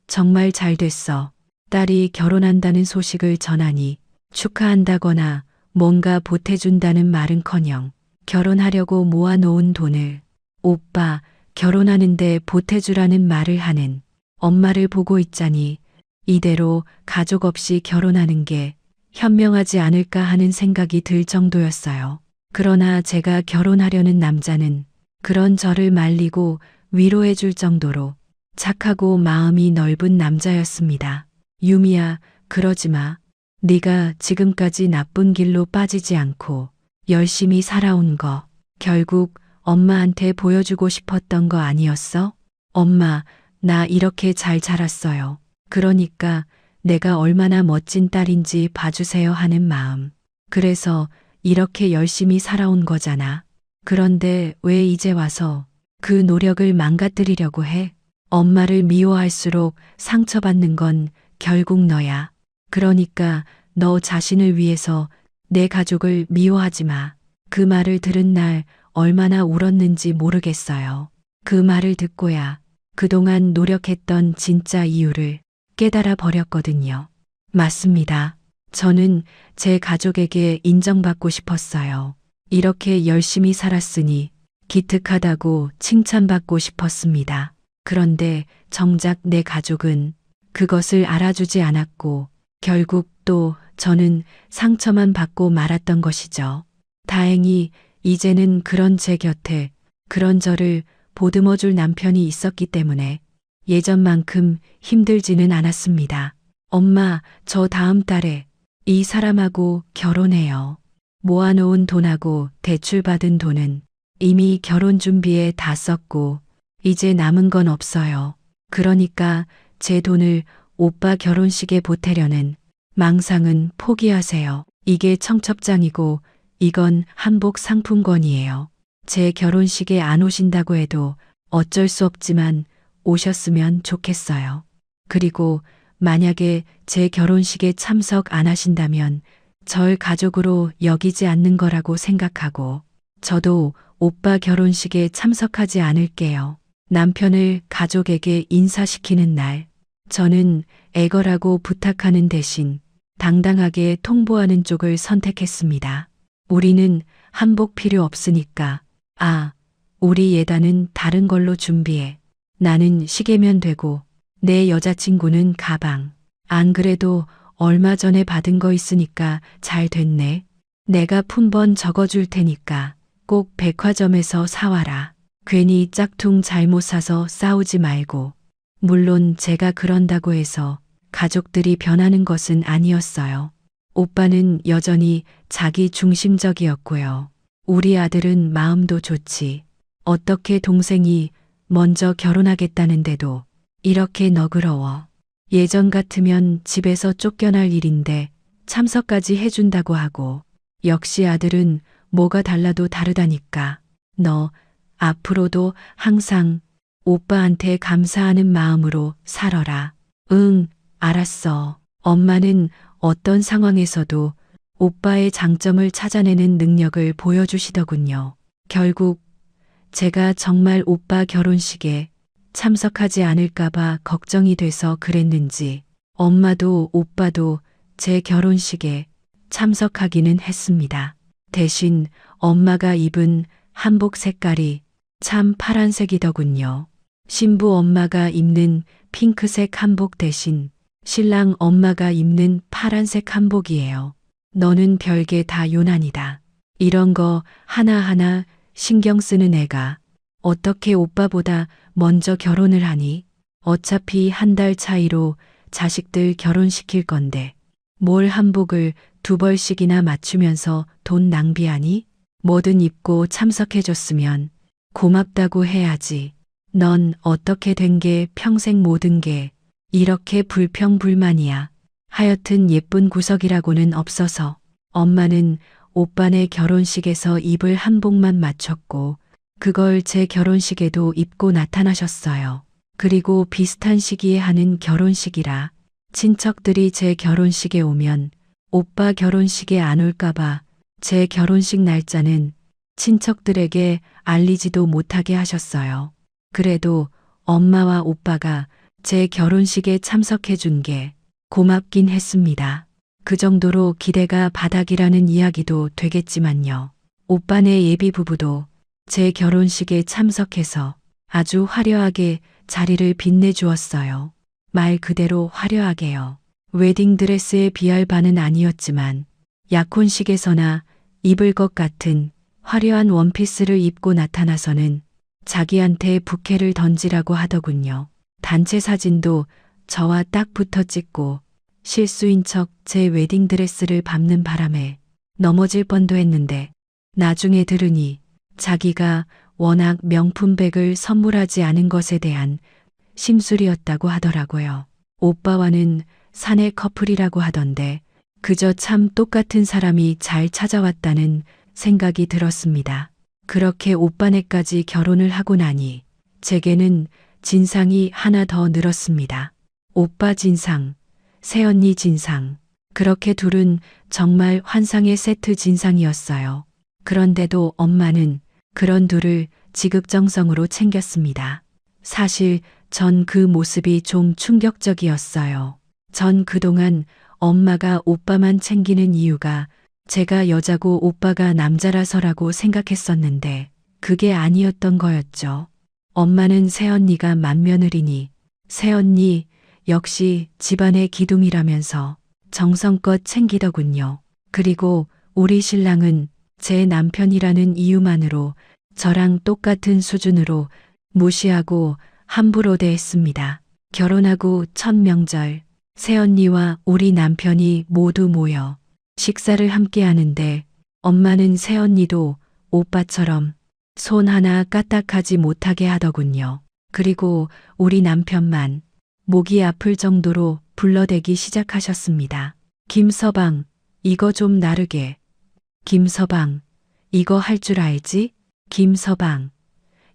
정말 잘 됐어. 딸이 결혼한다는 소식을 전하니 축하한다거나 뭔가 보태준다는 말은커녕 결혼하려고 모아놓은 돈을 오빠 결혼하는데 보태주라는 말을 하는 엄마를 보고 있자니 이대로 가족 없이 결혼하는 게 현명하지 않을까 하는 생각이 들 정도였어요. 그러나 제가 결혼하려는 남자는 그런 저를 말리고 위로해 줄 정도로 착하고 마음이 넓은 남자였습니다. 유미야, 그러지 마. 네가 지금까지 나쁜 길로 빠지지 않고 열심히 살아온 거 결국 엄마한테 보여주고 싶었던 거 아니었어? 엄마, 나 이렇게 잘 자랐어요. 그러니까 내가 얼마나 멋진 딸인지 봐주세요 하는 마음. 그래서 이렇게 열심히 살아온 거잖아. 그런데 왜 이제 와서 그 노력을 망가뜨리려고 해? 엄마를 미워할수록 상처받는 건 결국 너야. 그러니까 너 자신을 위해서 내 가족을 미워하지 마. 그 말을 들은 날 얼마나 울었는지 모르겠어요. 그 말을 듣고야 그동안 노력했던 진짜 이유를 깨달아 버렸거든요. 맞습니다. 저는 제 가족에게 인정받고 싶었어요. 이렇게 열심히 살았으니 기특하다고 칭찬받고 싶었습니다. 그런데 정작 내 가족은 그것을 알아주지 않았고 결국 또 저는 상처만 받고 말았던 것이죠. 다행히 이제는 그런 제 곁에 그런 저를 보듬어줄 남편이 있었기 때문에 예전만큼 힘들지는 않았습니다. 엄마, 저 다음 달에 이 사람하고 결혼해요. 모아놓은 돈하고 대출받은 돈은 이미 결혼 준비에 다 썼고 이제 남은 건 없어요. 그러니까 제 돈을 오빠 결혼식에 보태려는 망상은 포기하세요. 이게 청첩장이고 이건 한복 상품권이에요. 제 결혼식에 안 오신다고 해도 어쩔 수 없지만 오셨으면 좋겠어요. 그리고 만약에 제 결혼식에 참석 안 하신다면 절 가족으로 여기지 않는 거라고 생각하고 저도 오빠 결혼식에 참석하지 않을게요. 남편을 가족에게 인사시키는 날, 저는 애걸하고 부탁하는 대신 당당하게 통보하는 쪽을 선택했습니다. 우리는 한복 필요 없으니까. 우리 예단은 다른 걸로 준비해. 나는 시계면 되고 내 여자친구는 가방. 안 그래도 얼마 전에 받은 거 있으니까 잘 됐네. 내가 품번 적어줄 테니까 꼭 백화점에서 사와라. 괜히 짝퉁 잘못 사서 싸우지 말고. 물론 제가 그런다고 해서 가족들이 변하는 것은 아니었어요. 오빠는 여전히 자기 중심적이었고요. 우리 아들은 마음도 좋지. 어떻게 동생이 먼저 결혼하겠다는데도 이렇게 너그러워. 예전 같으면 집에서 쫓겨날 일인데 참석까지 해준다고 하고 역시 아들은 뭐가 달라도 다르다니까. 너 앞으로도 항상 오빠한테 감사하는 마음으로 살아라. 응, 알았어. 엄마는 어떤 상황에서도 오빠의 장점을 찾아내는 능력을 보여주시더군요. 결국 제가 정말 오빠 결혼식에 참석하지 않을까봐 걱정이 돼서 그랬는지 엄마도 오빠도 제 결혼식에 참석하기는 했습니다. 대신 엄마가 입은 한복 색깔이 참 파란색이더군요. 신부 엄마가 입는 핑크색 한복 대신 신랑 엄마가 입는 파란색 한복이에요. 너는 별게 다 요난이다. 이런 거 하나하나 신경 쓰는 애가 어떻게 오빠보다 먼저 결혼을 하니? 어차피 한 달 차이로 자식들 결혼시킬 건데 뭘 한복을 2벌씩이나 맞추면서 돈 낭비하니? 뭐든 입고 참석해줬으면 고맙다고 해야지. 넌 어떻게 된 게 평생 모든 게 이렇게 불평불만이야. 하여튼 예쁜 구석이라고는 없어서 엄마는 오빠네 결혼식에서 입을 한복만 맞췄고 그걸 제 결혼식에도 입고 나타나셨어요. 그리고 비슷한 시기에 하는 결혼식이라 친척들이 제 결혼식에 오면 오빠 결혼식에 안 올까봐 제 결혼식 날짜는 친척들에게 알리지도 못하게 하셨어요. 그래도 엄마와 오빠가 제 결혼식에 참석해 준 게 고맙긴 했습니다. 그 정도로 기대가 바닥이라는 이야기도 되겠지만요. 오빠네 예비 부부도 제 결혼식에 참석해서 아주 화려하게 자리를 빛내주었어요. 말 그대로 화려하게요. 웨딩드레스에 비할 바는 아니었지만 약혼식에서나 입을 것 같은 화려한 원피스를 입고 나타나서는 자기한테 부케를 던지라고 하더군요. 단체 사진도 저와 딱 붙어 찍고 실수인 척 제 웨딩드레스를 밟는 바람에 넘어질 뻔도 했는데 나중에 들으니 자기가 워낙 명품백을 선물하지 않은 것에 대한 심술이었다고 하더라고요. 오빠와는 사내 커플이라고 하던데 그저 참 똑같은 사람이 잘 찾아왔다는 생각이 들었습니다. 그렇게 오빠네까지 결혼을 하고 나니 제게는 진상이 하나 더 늘었습니다. 오빠 진상, 새언니 진상. 그렇게 둘은 정말 환상의 세트 진상이었어요. 그런데도 엄마는 그런 둘을 지극정성으로 챙겼습니다. 사실 전 그 모습이 좀 충격적이었어요. 전 그동안 엄마가 오빠만 챙기는 이유가 제가 여자고 오빠가 남자라서라고 생각했었는데 그게 아니었던 거였죠. 엄마는 새언니가 맏며느리니 새언니 역시 집안의 기둥이라면서 정성껏 챙기더군요. 그리고 우리 신랑은 제 남편이라는 이유만으로 저랑 똑같은 수준으로 무시하고 함부로 대했습니다. 결혼하고 첫 명절 새언니와 우리 남편이 모두 모여 식사를 함께 하는데 엄마는 새언니도 오빠처럼 손 하나 까딱하지 못하게 하더군요. 그리고 우리 남편만 목이 아플 정도로 불러대기 시작하셨습니다. 김서방, 이거 좀 나르게. 김서방, 이거 할 줄 알지? 김서방,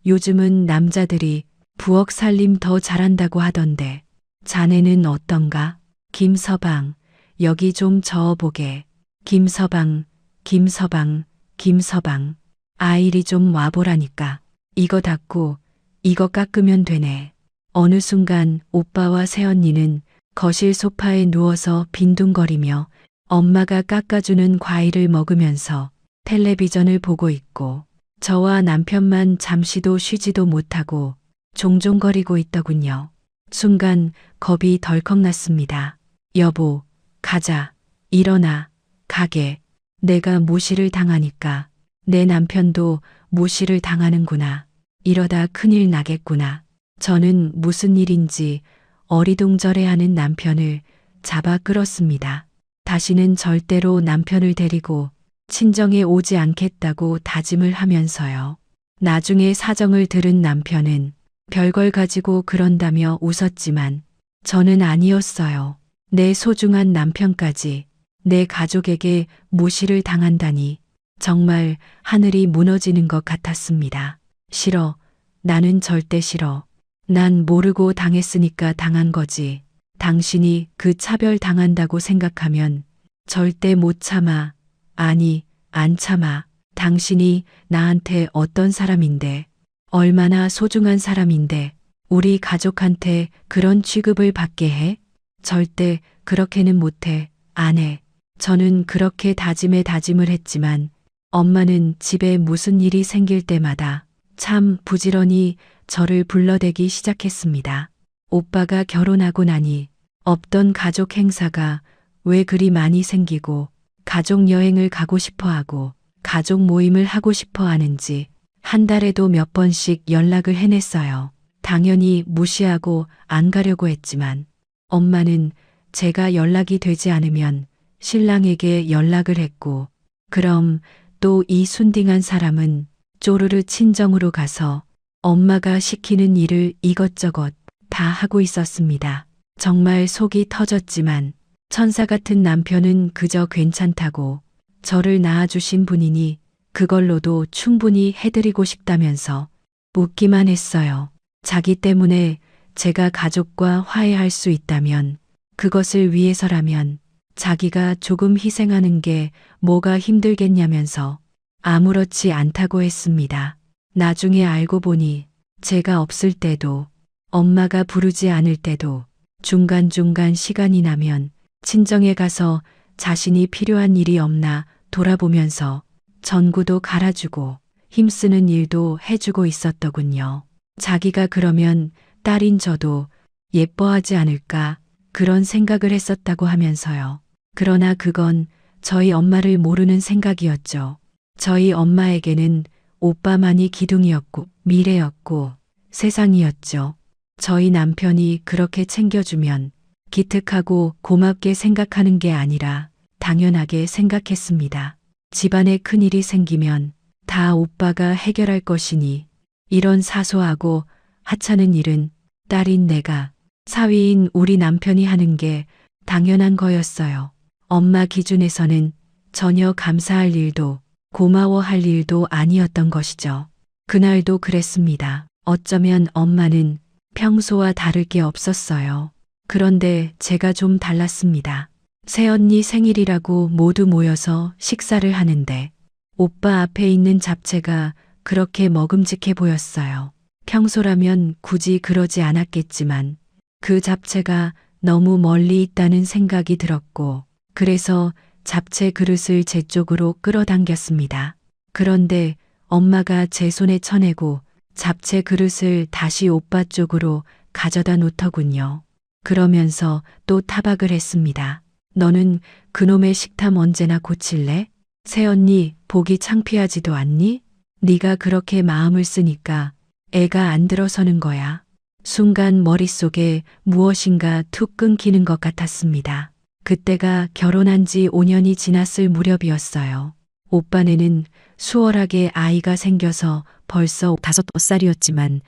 요즘은 남자들이 부엌 살림 더 잘한다고 하던데 자네는 어떤가? 김서방, 여기 좀 저어보게. 김서방, 김서방, 김서방, 아이리 좀 와보라니까. 이거 닦고 이거 깎으면 되네. 어느 순간 오빠와 새언니는 거실 소파에 누워서 빈둥거리며 엄마가 깎아주는 과일을 먹으면서 텔레비전을 보고 있고 저와 남편만 잠시도 쉬지도 못하고 종종거리고 있더군요. 순간 겁이 덜컥 났습니다. 여보, 가자. 일어나. 가게. 내가 무시를 당하니까 내 남편도 무시를 당하는구나. 이러다 큰일 나겠구나. 저는 무슨 일인지 어리둥절해하는 남편을 잡아 끌었습니다. 다시는 절대로 남편을 데리고 친정에 오지 않겠다고 다짐을 하면서요. 나중에 사정을 들은 남편은 별걸 가지고 그런다며 웃었지만 저는 아니었어요. 내 소중한 남편까지 내 가족에게 무시를 당한다니 정말 하늘이 무너지는 것 같았습니다. 싫어. 나는 절대 싫어. 난 모르고 당했으니까 당한 거지. 당신이 그 차별 당한다고 생각하면 절대 못 참아. 아니, 안 참아. 당신이 나한테 어떤 사람인데, 얼마나 소중한 사람인데, 우리 가족한테 그런 취급을 받게 해? 절대 그렇게는 못해. 안 해. 저는 그렇게 다짐에 다짐을 했지만 엄마는 집에 무슨 일이 생길 때마다 참 부지런히 저를 불러대기 시작했습니다. 오빠가 결혼하고 나니 없던 가족 행사가 왜 그리 많이 생기고 가족 여행을 가고 싶어 하고 가족 모임을 하고 싶어 하는지 한 달에도 몇 번씩 연락을 해냈어요. 당연히 무시하고 안 가려고 했지만 엄마는 제가 연락이 되지 않으면 신랑에게 연락을 했고 그럼 또 이 순딩한 사람은 쪼르르 친정으로 가서 엄마가 시키는 일을 이것저것 다 하고 있었습니다. 정말 속이 터졌지만 천사 같은 남편은 그저 괜찮다고 저를 낳아주신 분이니 그걸로도 충분히 해드리고 싶다면서 묻기만 했어요. 자기 때문에 제가 가족과 화해할 수 있다면, 그것을 위해서라면 자기가 조금 희생하는 게 뭐가 힘들겠냐면서 아무렇지 않다고 했습니다. 나중에 알고 보니 제가 없을 때도, 엄마가 부르지 않을 때도 중간중간 시간이 나면 친정에 가서 자신이 필요한 일이 없나 돌아보면서 전구도 갈아주고 힘쓰는 일도 해주고 있었더군요. 자기가 그러면 딸인 저도 예뻐하지 않을까 그런 생각을 했었다고 하면서요. 그러나 그건 저희 엄마를 모르는 생각이었죠. 저희 엄마에게는 오빠만이 기둥이었고 미래였고 세상이었죠. 저희 남편이 그렇게 챙겨주면 기특하고 고맙게 생각하는 게 아니라 당연하게 생각했습니다. 집안에 큰일이 생기면 다 오빠가 해결할 것이니 이런 사소하고 하찮은 일은 딸인 내가, 사위인 우리 남편이 하는 게 당연한 거였어요. 엄마 기준에서는 전혀 감사할 일도 고마워할 일도 아니었던 것이죠. 그날도 그랬습니다. 어쩌면 엄마는 평소와 다를 게 없었어요. 그런데 제가 좀 달랐습니다. 새언니 생일이라고 모두 모여서 식사를 하는데 오빠 앞에 있는 잡채가 그렇게 먹음직해 보였어요. 평소라면 굳이 그러지 않았겠지만 그 잡채가 너무 멀리 있다는 생각이 들었고, 그래서 잡채 그릇을 제 쪽으로 끌어당겼습니다. 그런데 엄마가 제 손에 쳐내고 잡채 그릇을 다시 오빠 쪽으로 가져다 놓더군요. 그러면서 또 타박을 했습니다. 너는 그놈의 식탐 언제나 고칠래? 새언니 보기 창피하지도 않니? 네가 그렇게 마음을 쓰니까 애가 안 들어서는 거야. 순간 머릿속에 무엇인가 툭 끊기는 것 같았습니다. 그때가 결혼한 지 5년이 지났을 무렵이었어요. 오빠네는 수월하게 아이가 생겨서 벌써 5살이었지만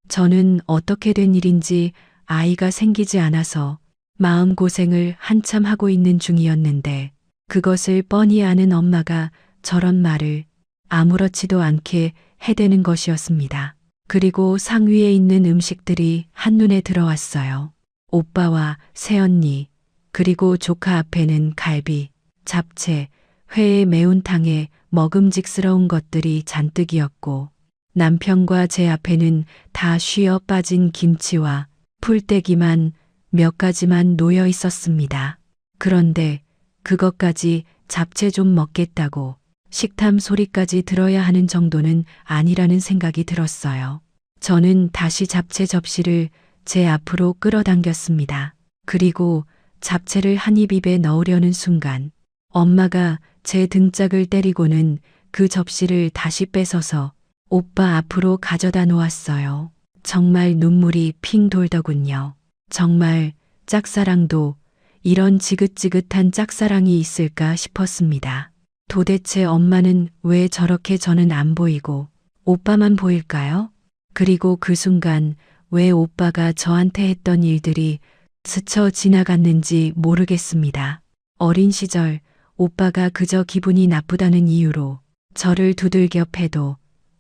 저는 어떻게 된 일인지 아이가 생기지 않아서 마음고생을 한참 하고 있는 중이었는데, 그것을 뻔히 아는 엄마가 저런 말을 아무렇지도 않게 해대는 것이었습니다. 그리고 상위에 있는 음식들이 한눈에 들어왔어요. 오빠와 새언니, 그리고 조카 앞에는 갈비, 잡채, 회의 매운탕에 먹음직스러운 것들이 잔뜩이었고, 남편과 제 앞에는 다 쉬어 빠진 김치와 풀떼기만 몇 가지만 놓여 있었습니다. 그런데 그것까지 잡채 좀 먹겠다고 식탐 소리까지 들어야 하는 정도는 아니라는 생각이 들었어요. 저는 다시 잡채 접시를 제 앞으로 끌어당겼습니다. 그리고 잡채를 한 입 입에 넣으려는 순간 엄마가 제 등짝을 때리고는 그 접시를 다시 뺏어서 오빠 앞으로 가져다 놓았어요. 정말 눈물이 핑 돌더군요. 정말 짝사랑도 이런 지긋지긋한 짝사랑이 있을까 싶었습니다. 도대체 엄마는 왜 저렇게 저는 안 보이고 오빠만 보일까요? 그리고 그 순간 왜 오빠가 저한테 했던 일들이 스쳐 지나갔는지 모르겠습니다. 어린 시절 오빠가 그저 기분이 나쁘다는 이유로 저를 두들겨 패도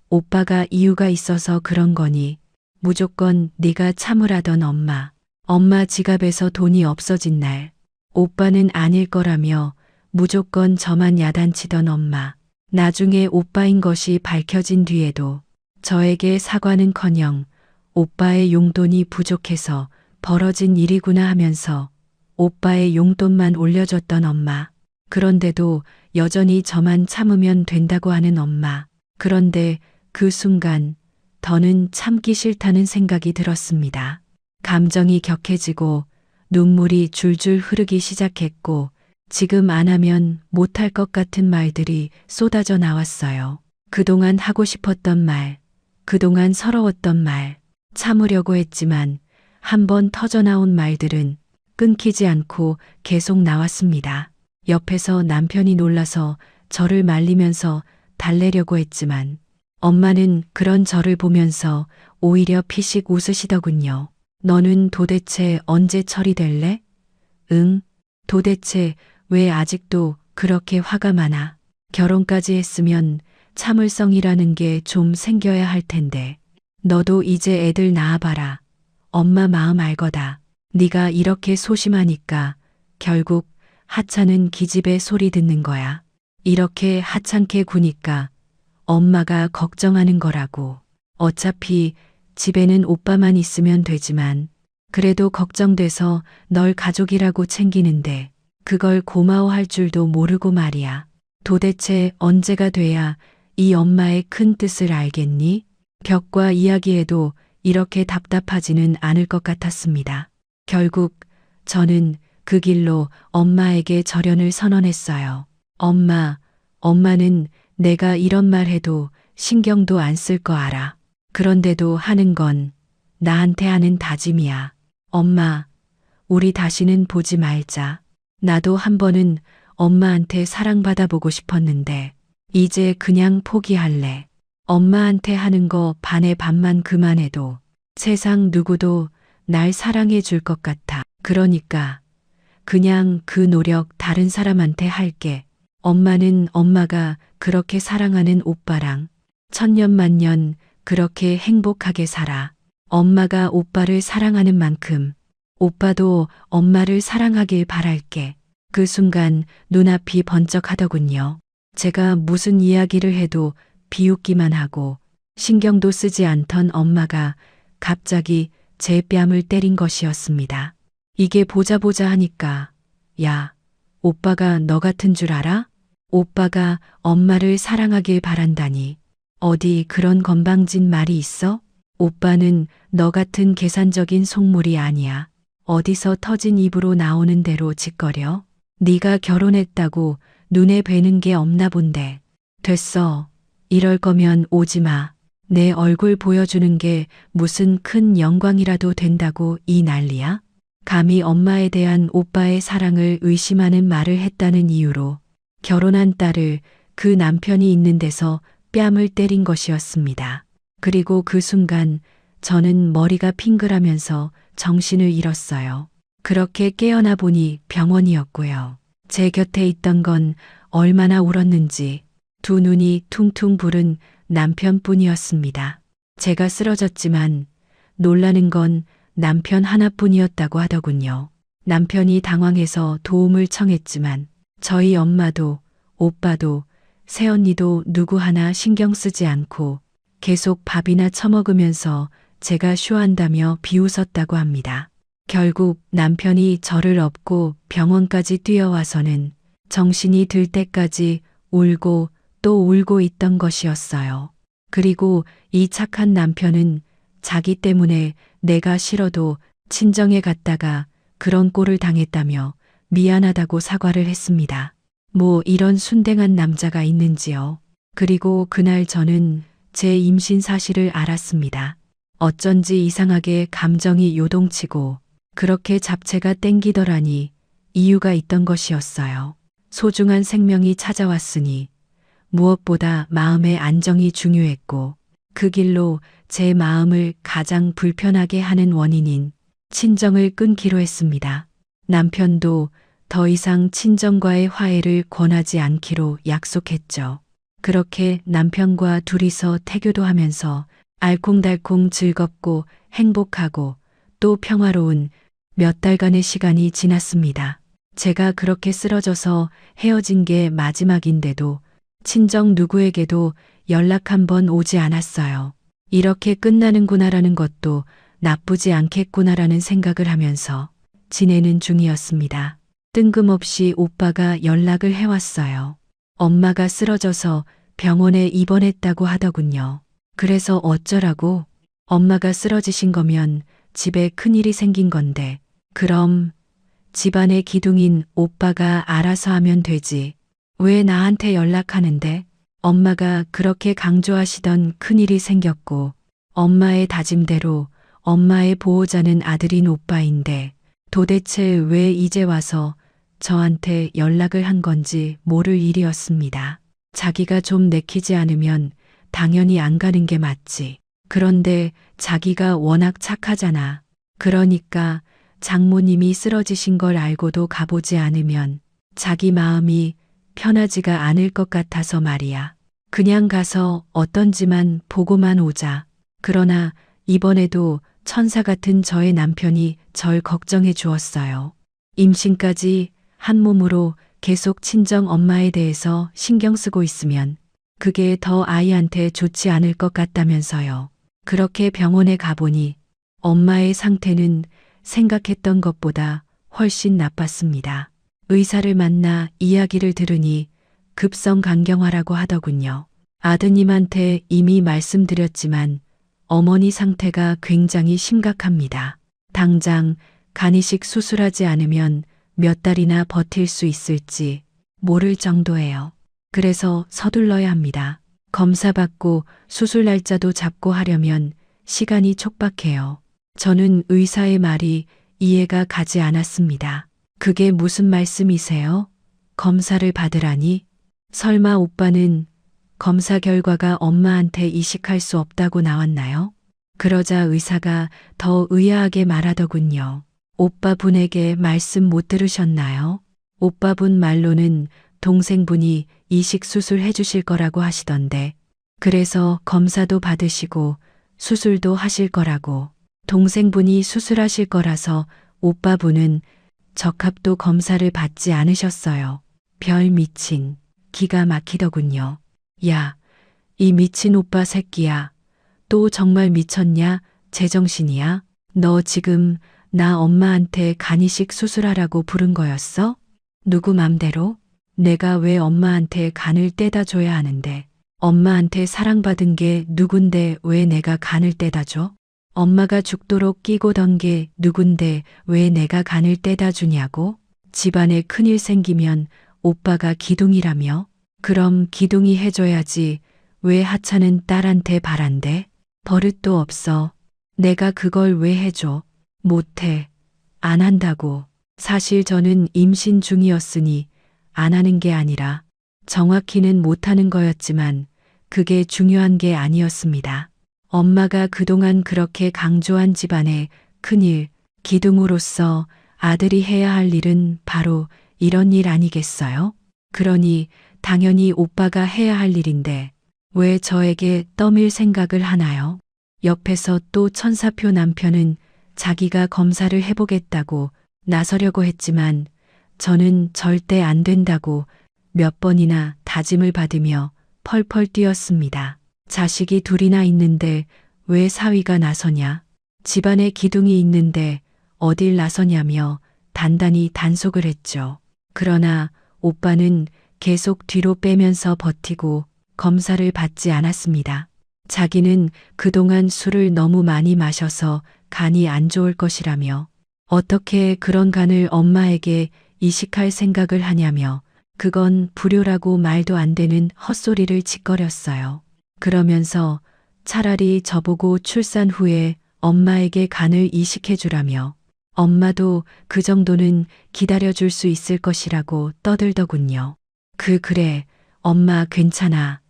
오빠가 이유가 있어서 그런 거니 무조건 네가 참으라던 엄마. 엄마 지갑에서 돈이 없어진 날 오빠는 아닐 거라며 무조건 저만 야단치던 엄마. 나중에 오빠인 것이 밝혀진 뒤에도 저에게 사과는커녕 오빠의 용돈이 부족해서 벌어진 일이구나 하면서 오빠의 용돈만 올려줬던 엄마. 그런데도 여전히 저만 참으면 된다고 하는 엄마. 그런데 그 순간 더는 참기 싫다는 생각이 들었습니다. 감정이 격해지고 눈물이 줄줄 흐르기 시작했고 지금 안 하면 못할 것 같은 말들이 쏟아져 나왔어요. 그동안 하고 싶었던 말, 그동안 서러웠던 말, 참으려고 했지만 한번 터져나온 말들은 끊기지 않고 계속 나왔습니다. 옆에서 남편이 놀라서 저를 말리면서 달래려고 했지만 엄마는 그런 저를 보면서 오히려 피식 웃으시더군요. 너는 도대체 언제 처리될래? 응, 도대체 왜 아직도 그렇게 화가 많아? 결혼까지 했으면 참을성이라는 게 좀 생겨야 할 텐데. 너도 이제 애들 낳아봐라. 엄마 마음 알거다. 네가 이렇게 소심하니까 결국 하찮은 기집애 소리 듣는 거야. 이렇게 하찮게 구니까 엄마가 걱정하는 거라고. 어차피 집에는 오빠만 있으면 되지만 그래도 걱정돼서 널 가족이라고 챙기는데 그걸 고마워할 줄도 모르고 말이야. 도대체 언제가 돼야 이 엄마의 큰 뜻을 알겠니? 벽과 이야기해도 이렇게 답답하지는 않을 것 같았습니다. 결국 저는 그 길로 엄마에게 절연을 선언했어요. 엄마는 내가 이런 말 해도 신경도 안 쓸 거 알아. 그런데도 하는 건 나한테 하는 다짐이야. 엄마, 우리 다시는 보지 말자. 나도 한 번은 엄마한테 사랑받아 보고 싶었는데 이제 그냥 포기할래. 엄마한테 하는 거 반의 반만 그만해도 세상 누구도 날 사랑해 줄 것 같아. 그러니까 그냥 그 노력 다른 사람한테 할게. 엄마는 엄마가 그렇게 사랑하는 오빠랑 천년만년 그렇게 행복하게 살아. 엄마가 오빠를 사랑하는 만큼 오빠도 엄마를 사랑하길 바랄게. 그 순간 눈앞이 번쩍하더군요. 제가 무슨 이야기를 해도 비웃기만 하고 신경도 쓰지 않던 엄마가 갑자기 제 뺨을 때린 것이었습니다. 이게 보자 하니까 야, 오빠가 너 같은 줄 알아? 오빠가 엄마를 사랑하길 바란다니. 어디 그런 건방진 말이 있어? 오빠는 너 같은 계산적인 속물이 아니야. 어디서 터진 입으로 나오는 대로 짓거려? 네가 결혼했다고 눈에 뵈는 게 없나 본데. 됐어. 이럴 거면 오지 마. 내 얼굴 보여주는 게 무슨 큰 영광이라도 된다고 이 난리야? 감히 엄마에 대한 오빠의 사랑을 의심하는 말을 했다는 이유로 결혼한 딸을 그 남편이 있는 데서 뺨을 때린 것이었습니다. 그리고 그 순간 저는 머리가 핑글하면서 정신을 잃었어요. 그렇게 깨어나 보니 병원이었고요. 제 곁에 있던 건 얼마나 울었는지 두 눈이 퉁퉁 부른 남편뿐이었습니다. 제가 쓰러졌지만 놀라는 건 남편 하나뿐이었다고 하더군요. 남편이 당황해서 도움을 청했지만 저희 엄마도 오빠도 새언니도 누구 하나 신경 쓰지 않고 계속 밥이나 처먹으면서 제가 쇼한다며 비웃었다고 합니다. 결국 남편이 저를 업고 병원까지 뛰어와서는 정신이 들 때까지 울고 또 울고 있던 것이었어요. 그리고 이 착한 남편은 자기 때문에 내가 싫어도 친정에 갔다가 그런 꼴을 당했다며 미안하다고 사과를 했습니다. 뭐 이런 순댕한 남자가 있는지요. 그리고 그날 저는 제 임신 사실을 알았습니다. 어쩐지 이상하게 감정이 요동치고 그렇게 잡채가 땡기더라니 이유가 있던 것이었어요. 소중한 생명이 찾아왔으니 무엇보다 마음의 안정이 중요했고 그 길로 제 마음을 가장 불편하게 하는 원인인 친정을 끊기로 했습니다. 남편도 더 이상 친정과의 화해를 권하지 않기로 약속했죠. 그렇게 남편과 둘이서 태교도 하면서 알콩달콩 즐겁고 행복하고 또 평화로운 몇 달간의 시간이 지났습니다. 제가 그렇게 쓰러져서 헤어진 게 마지막인데도 친정 누구에게도 연락 한 번 오지 않았어요. 이렇게 끝나는구나라는 것도 나쁘지 않겠구나라는 생각을 하면서 지내는 중이었습니다. 뜬금없이 오빠가 연락을 해왔어요. 엄마가 쓰러져서 병원에 입원했다고 하더군요. 그래서 어쩌라고? 엄마가 쓰러지신 거면 집에 큰일이 생긴 건데 그럼 집안의 기둥인 오빠가 알아서 하면 되지. 왜 나한테 연락하는데? 엄마가 그렇게 강조하시던 큰일이 생겼고 엄마의 다짐대로 엄마의 보호자는 아들인 오빠인데 도대체 왜 이제 와서 저한테 연락을 한 건지 모를 일이었습니다. 자기가 좀 내키지 않으면 당연히 안 가는 게 맞지. 그런데 자기가 워낙 착하잖아. 그러니까 장모님이 쓰러지신 걸 알고도 가보지 않으면 자기 마음이 편하지가 않을 것 같아서 말이야. 그냥 가서 어떤지만 보고만 오자. 그러나 이번에도 천사 같은 저의 남편이 절 걱정해 주었어요. 임신까지 한 몸으로 계속 친정 엄마에 대해서 신경 쓰고 있으면 그게 더 아이한테 좋지 않을 것 같다면서요. 그렇게 병원에 가보니 엄마의 상태는 생각했던 것보다 훨씬 나빴습니다. 의사를 만나 이야기를 들으니 급성간경화라고 하더군요. 아드님한테 이미 말씀드렸지만 어머니 상태가 굉장히 심각합니다. 당장 간이식 수술하지 않으면 몇 달이나 버틸 수 있을지 모를 정도예요. 그래서 서둘러야 합니다. 검사 받고 수술 날짜도 잡고 하려면 시간이 촉박해요. 저는 의사의 말이 이해가 가지 않았습니다. 그게 무슨 말씀이세요? 검사를 받으라니? 설마 오빠는 검사 결과가 엄마한테 이식할 수 없다고 나왔나요? 그러자 의사가 더 의아하게 말하더군요. 오빠분에게 말씀 못 들으셨나요? 오빠분 말로는 동생분이 이식 수술 해주실 거라고 하시던데, 그래서 검사도 받으시고 수술도 하실 거라고. 동생분이 수술하실 거라서 오빠분은 적합도 검사를 받지 않으셨어요. 별 미친, 기가 막히더군요. 야, 이 미친 오빠 새끼야. 또 정말 미쳤냐? 제정신이야? 너 지금 나 엄마한테 간이식 수술하라고 부른 거였어? 누구 맘대로? 내가 왜 엄마한테 간을 떼다 줘야 하는데? 엄마한테 사랑받은 게 누군데 왜 내가 간을 떼다 줘? 엄마가 죽도록 끼고던 게 누군데 왜 내가 간을 떼다 주냐고? 집안에 큰일 생기면 오빠가 기둥이라며? 그럼 기둥이 해줘야지. 왜 하찮은 딸한테 바란대? 버릇도 없어. 내가 그걸 왜 해줘? 못해. 안 한다고. 사실 저는 임신 중이었으니 안 하는 게 아니라 정확히는 못하는 거였지만 그게 중요한 게 아니었습니다. 엄마가 그동안 그렇게 강조한 집안의 큰일, 기둥으로서 아들이 해야 할 일은 바로 이런 일 아니겠어요? 그러니 당연히 오빠가 해야 할 일인데 왜 저에게 떠밀 생각을 하나요? 옆에서 또 천사표 남편은 자기가 검사를 해보겠다고 나서려고 했지만 저는 절대 안 된다고 몇 번이나 다짐을 받으며 펄펄 뛰었습니다. 자식이 둘이나 있는데 왜 사위가 나서냐? 집안에 기둥이 있는데 어딜 나서냐며 단단히 단속을 했죠. 그러나 오빠는 계속 뒤로 빼면서 버티고 검사를 받지 않았습니다. 자기는 그동안 술을 너무 많이 마셔서 간이 안 좋을 것이라며 어떻게 그런 간을 엄마에게 이식할 생각을 하냐며 그건 불효라고 말도 안 되는 헛소리를 짓거렸어요. 그러면서 차라리 저보고 출산 후에 엄마에게 간을 이식해 주라며 엄마도 그 정도는 기다려줄 수 있을 것이라고 떠들더군요. 그래, 엄마 괜찮아.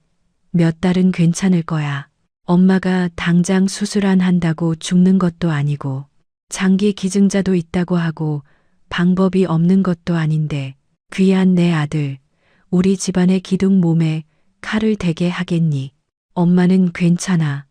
몇 달은 괜찮을 거야. 엄마가 당장 수술 안 한다고 죽는 것도 아니고 장기 기증자도 있다고 하고 방법이 없는 것도 아닌데 귀한 내 아들, 우리 집안의 기둥 몸에 칼을 대게 하겠니? 엄마는 괜찮아.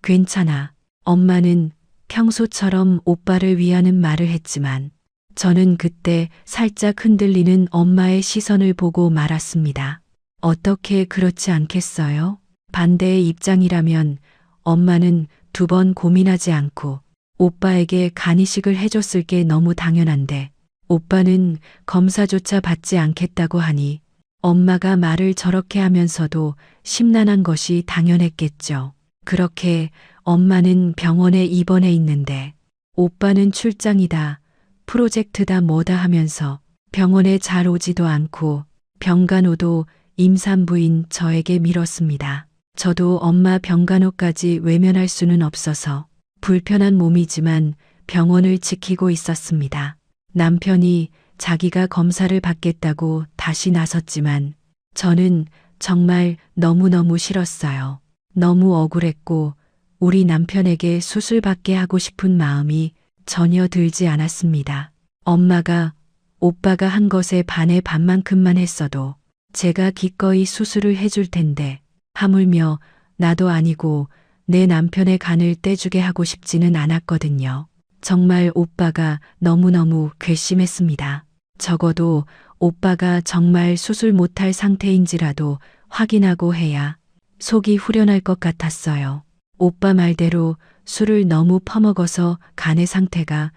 괜찮아. 엄마는 평소처럼 오빠를 위하는 말을 했지만 저는 그때 살짝 흔들리는 엄마의 시선을 보고 말았습니다. 어떻게 그렇지 않겠어요? 반대의 입장이라면 엄마는 두 번 고민하지 않고 오빠에게 간이식을 해줬을 게 너무 당연한데 오빠는 검사조차 받지 않겠다고 하니 엄마가 말을 저렇게 하면서도 심란한 것이 당연했겠죠. 그렇게 엄마는 병원에 입원해 있는데 오빠는 출장이다, 프로젝트다 뭐다 하면서 병원에 잘 오지도 않고 병간호도 임산부인 저에게 밀었습니다. 저도 엄마 병간호까지 외면할 수는 없어서 불편한 몸이지만 병원을 지키고 있었습니다. 남편이 자기가 검사를 받겠다고 다시 나섰지만 저는 정말 너무너무 싫었어요. 너무 억울했고 우리 남편에게 수술받게 하고 싶은 마음이 전혀 들지 않았습니다. 엄마가 오빠가 한 것에 반의 반만큼만 했어도 제가 기꺼이 수술을 해줄 텐데 하물며 나도 아니고 내 남편의 간을 떼주게 하고 싶지는 않았거든요. 정말 오빠가 너무너무 괘씸했습니다. 적어도 오빠가 정말 수술 못할 상태인지라도 확인하고 해야 속이 후련할 것 같았어요. 오빠 말대로 술을 너무 퍼먹어서 간의 상태가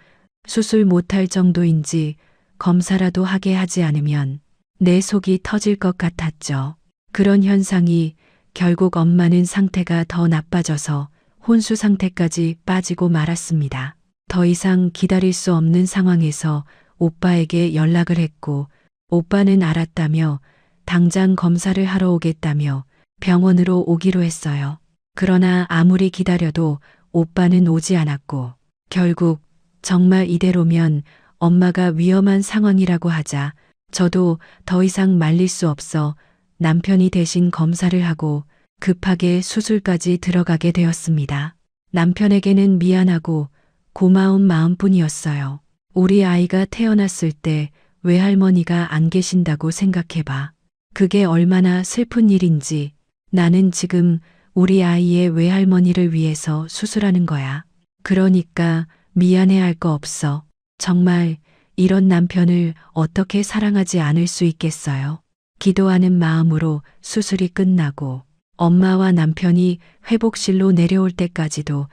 수술 못할 정도인지 검사라도 하게 하지 않으면 내 속이 터질 것 같았죠. 그런 현상이 결국 엄마는 상태가 더 나빠져서 혼수 상태까지 빠지고 말았습니다. 더 이상 기다릴 수 없는 상황에서 오빠에게 연락을 했고 오빠는 알았다며 당장 검사를 하러 오겠다며 병원으로 오기로 했어요. 그러나 아무리 기다려도 오빠는 오지 않았고 결국 정말 이대로면 엄마가 위험한 상황이라고 하자 저도 더 이상 말릴 수 없어 남편이 대신 검사를 하고 급하게 수술까지 들어가게 되었습니다. 남편에게는 미안하고 고마운 마음뿐이었어요. 우리 아이가 태어났을 때 외할머니가 안 계신다고 생각해봐. 그게 얼마나 슬픈 일인지. 나는 지금 우리 아이의 외할머니를 위해서 수술하는 거야. 그러니까 미안해할 거 없어. 정말 이런 남편을 어떻게 사랑하지 않을 수 있겠어요. 기도하는 마음으로 수술이 끝나고 엄마와 남편이 회복실로 내려올 때까지도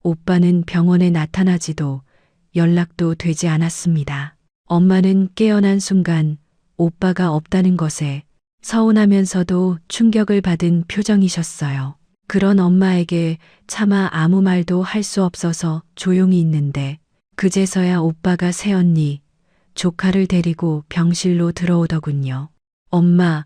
오빠는 병원에 나타나지도 연락도 되지 않았습니다. 엄마는 깨어난 순간 오빠가 없다는 것에 서운하면서도 충격을 받은 표정이셨어요. 그런 엄마에게 차마 아무 말도 할 수 없어서 조용히 있는데 그제서야 오빠가 새언니, 조카를 데리고 병실로 들어오더군요. 엄마,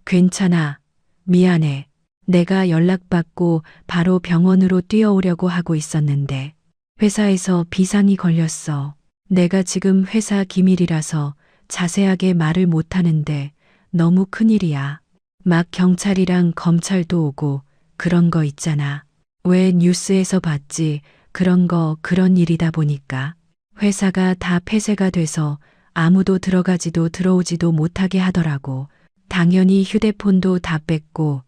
괜찮아. 미안해. 내가 연락받고 바로 병원으로 뛰어오려고 하고 있었는데 회사에서 비상이 걸렸어. 내가 지금 회사 기밀이라서 자세하게 말을 못하는데 너무 큰일이야. 막 경찰이랑 검찰도 오고 그런 거 있잖아. 왜 뉴스에서 봤지? 그런 일이다 보니까 회사가 다 폐쇄가 돼서 아무도 들어가지도 들어오지도 못하게 하더라고. 당연히 휴대폰도 다 뺐고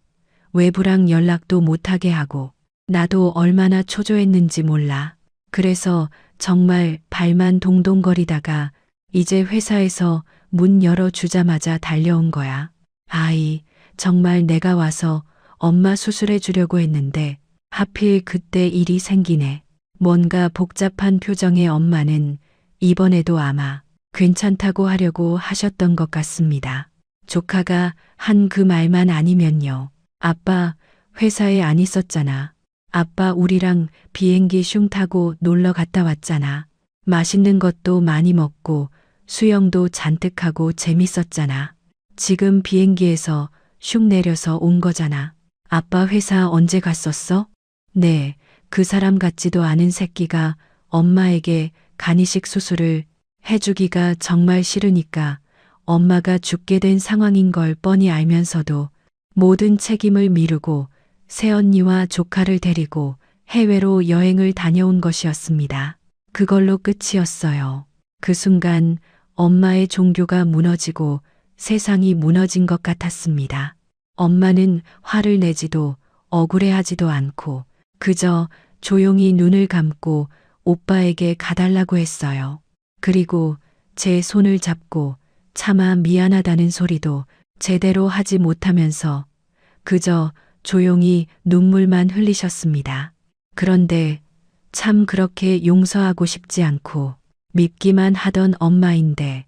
외부랑 연락도 못하게 하고 나도 얼마나 초조했는지 몰라. 그래서 정말 발만 동동거리다가 이제 회사에서 문 열어주자마자 달려온 거야. 아이, 정말 내가 와서 엄마 수술해 주려고 했는데 하필 그때 일이 생기네. 뭔가 복잡한 표정의 엄마는 이번에도 아마 괜찮다고 하려고 하셨던 것 같습니다. 조카가 한 그 말만 아니면요. 아빠, 회사에 안 있었잖아. 아빠 우리랑 비행기 슝 타고 놀러 갔다 왔잖아. 맛있는 것도 많이 먹고 수영도 잔뜩 하고 재밌었잖아. 지금 비행기에서 슝 내려서 온 거잖아. 아빠 회사 언제 갔었어? 네, 그 사람 같지도 않은 새끼가 엄마에게 간이식 수술을 해주기가 정말 싫으니까 엄마가 죽게 된 상황인 걸 뻔히 알면서도 모든 책임을 미루고 새언니와 조카를 데리고 해외로 여행을 다녀온 것이었습니다. 그걸로 끝이었어요. 그 순간 엄마의 종교가 무너지고 세상이 무너진 것 같았습니다. 엄마는 화를 내지도 억울해하지도 않고 그저 조용히 눈을 감고 오빠에게 가달라고 했어요. 그리고 제 손을 잡고 차마 미안하다는 소리도 제대로 하지 못하면서 그저 조용히 눈물만 흘리셨습니다. 그런데 참 그렇게 용서하고 싶지 않고 밉기만 하던 엄마인데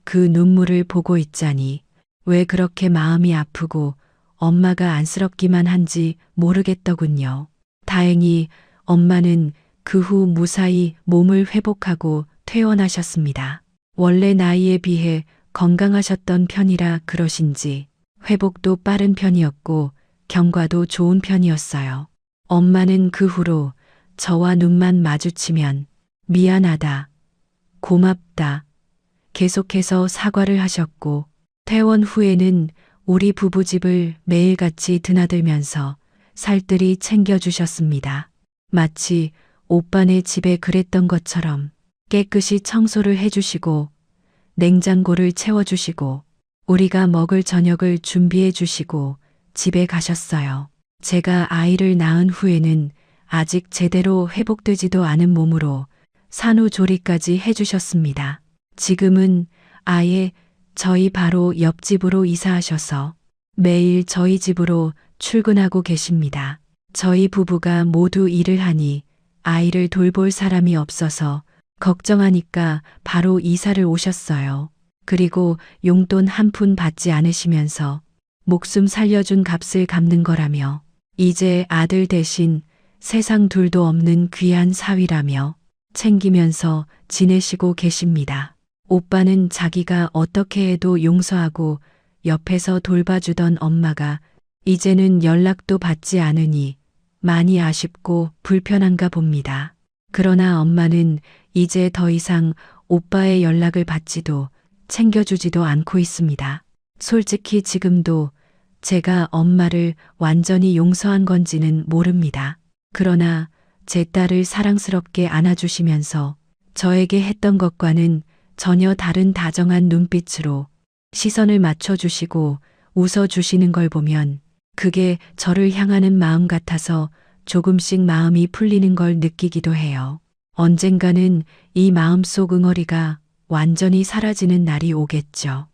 그 눈물을 보고 있자니 왜 그렇게 마음이 아프고 엄마가 안쓰럽기만 한지 모르겠더군요. 다행히 엄마는 그 후 무사히 몸을 회복하고 퇴원하셨습니다. 원래 나이에 비해 건강하셨던 편이라 그러신지 회복도 빠른 편이었고 경과도 좋은 편이었어요. 엄마는 그 후로 저와 눈만 마주치면 미안하다, 고맙다, 계속해서 사과를 하셨고 퇴원 후에는 우리 부부집을 매일같이 드나들면서 살뜰히 챙겨주셨습니다. 마치 오빠네 집에 그랬던 것처럼 깨끗이 청소를 해주시고 냉장고를 채워주시고 우리가 먹을 저녁을 준비해 주시고 집에 가셨어요. 제가 아이를 낳은 후에는 아직 제대로 회복되지도 않은 몸으로 산후조리까지 해주셨습니다. 지금은 아예 저희 바로 옆집으로 이사하셔서 매일 저희 집으로 출근하고 계십니다. 저희 부부가 모두 일을 하니 아이를 돌볼 사람이 없어서 걱정하니까 바로 이사를 오셨어요. 그리고 용돈 한 푼 받지 않으시면서 목숨 살려준 값을 갚는 거라며 이제 아들 대신 세상 둘도 없는 귀한 사위라며 챙기면서 지내시고 계십니다. 오빠는 자기가 어떻게 해도 용서하고 옆에서 돌봐주던 엄마가 이제는 연락도 받지 않으니 많이 아쉽고 불편한가 봅니다. 그러나 엄마는 이제 더 이상 오빠의 연락을 받지도 챙겨주지도 않고 있습니다. 솔직히 지금도 제가 엄마를 완전히 용서한 건지는 모릅니다. 그러나 제 딸을 사랑스럽게 안아주시면서 저에게 했던 것과는 전혀 다른 다정한 눈빛으로 시선을 맞춰주시고 웃어주시는 걸 보면 그게 저를 향하는 마음 같아서 조금씩 마음이 풀리는 걸 느끼기도 해요. 언젠가는 이 마음속 응어리가 완전히 사라지는 날이 오겠죠.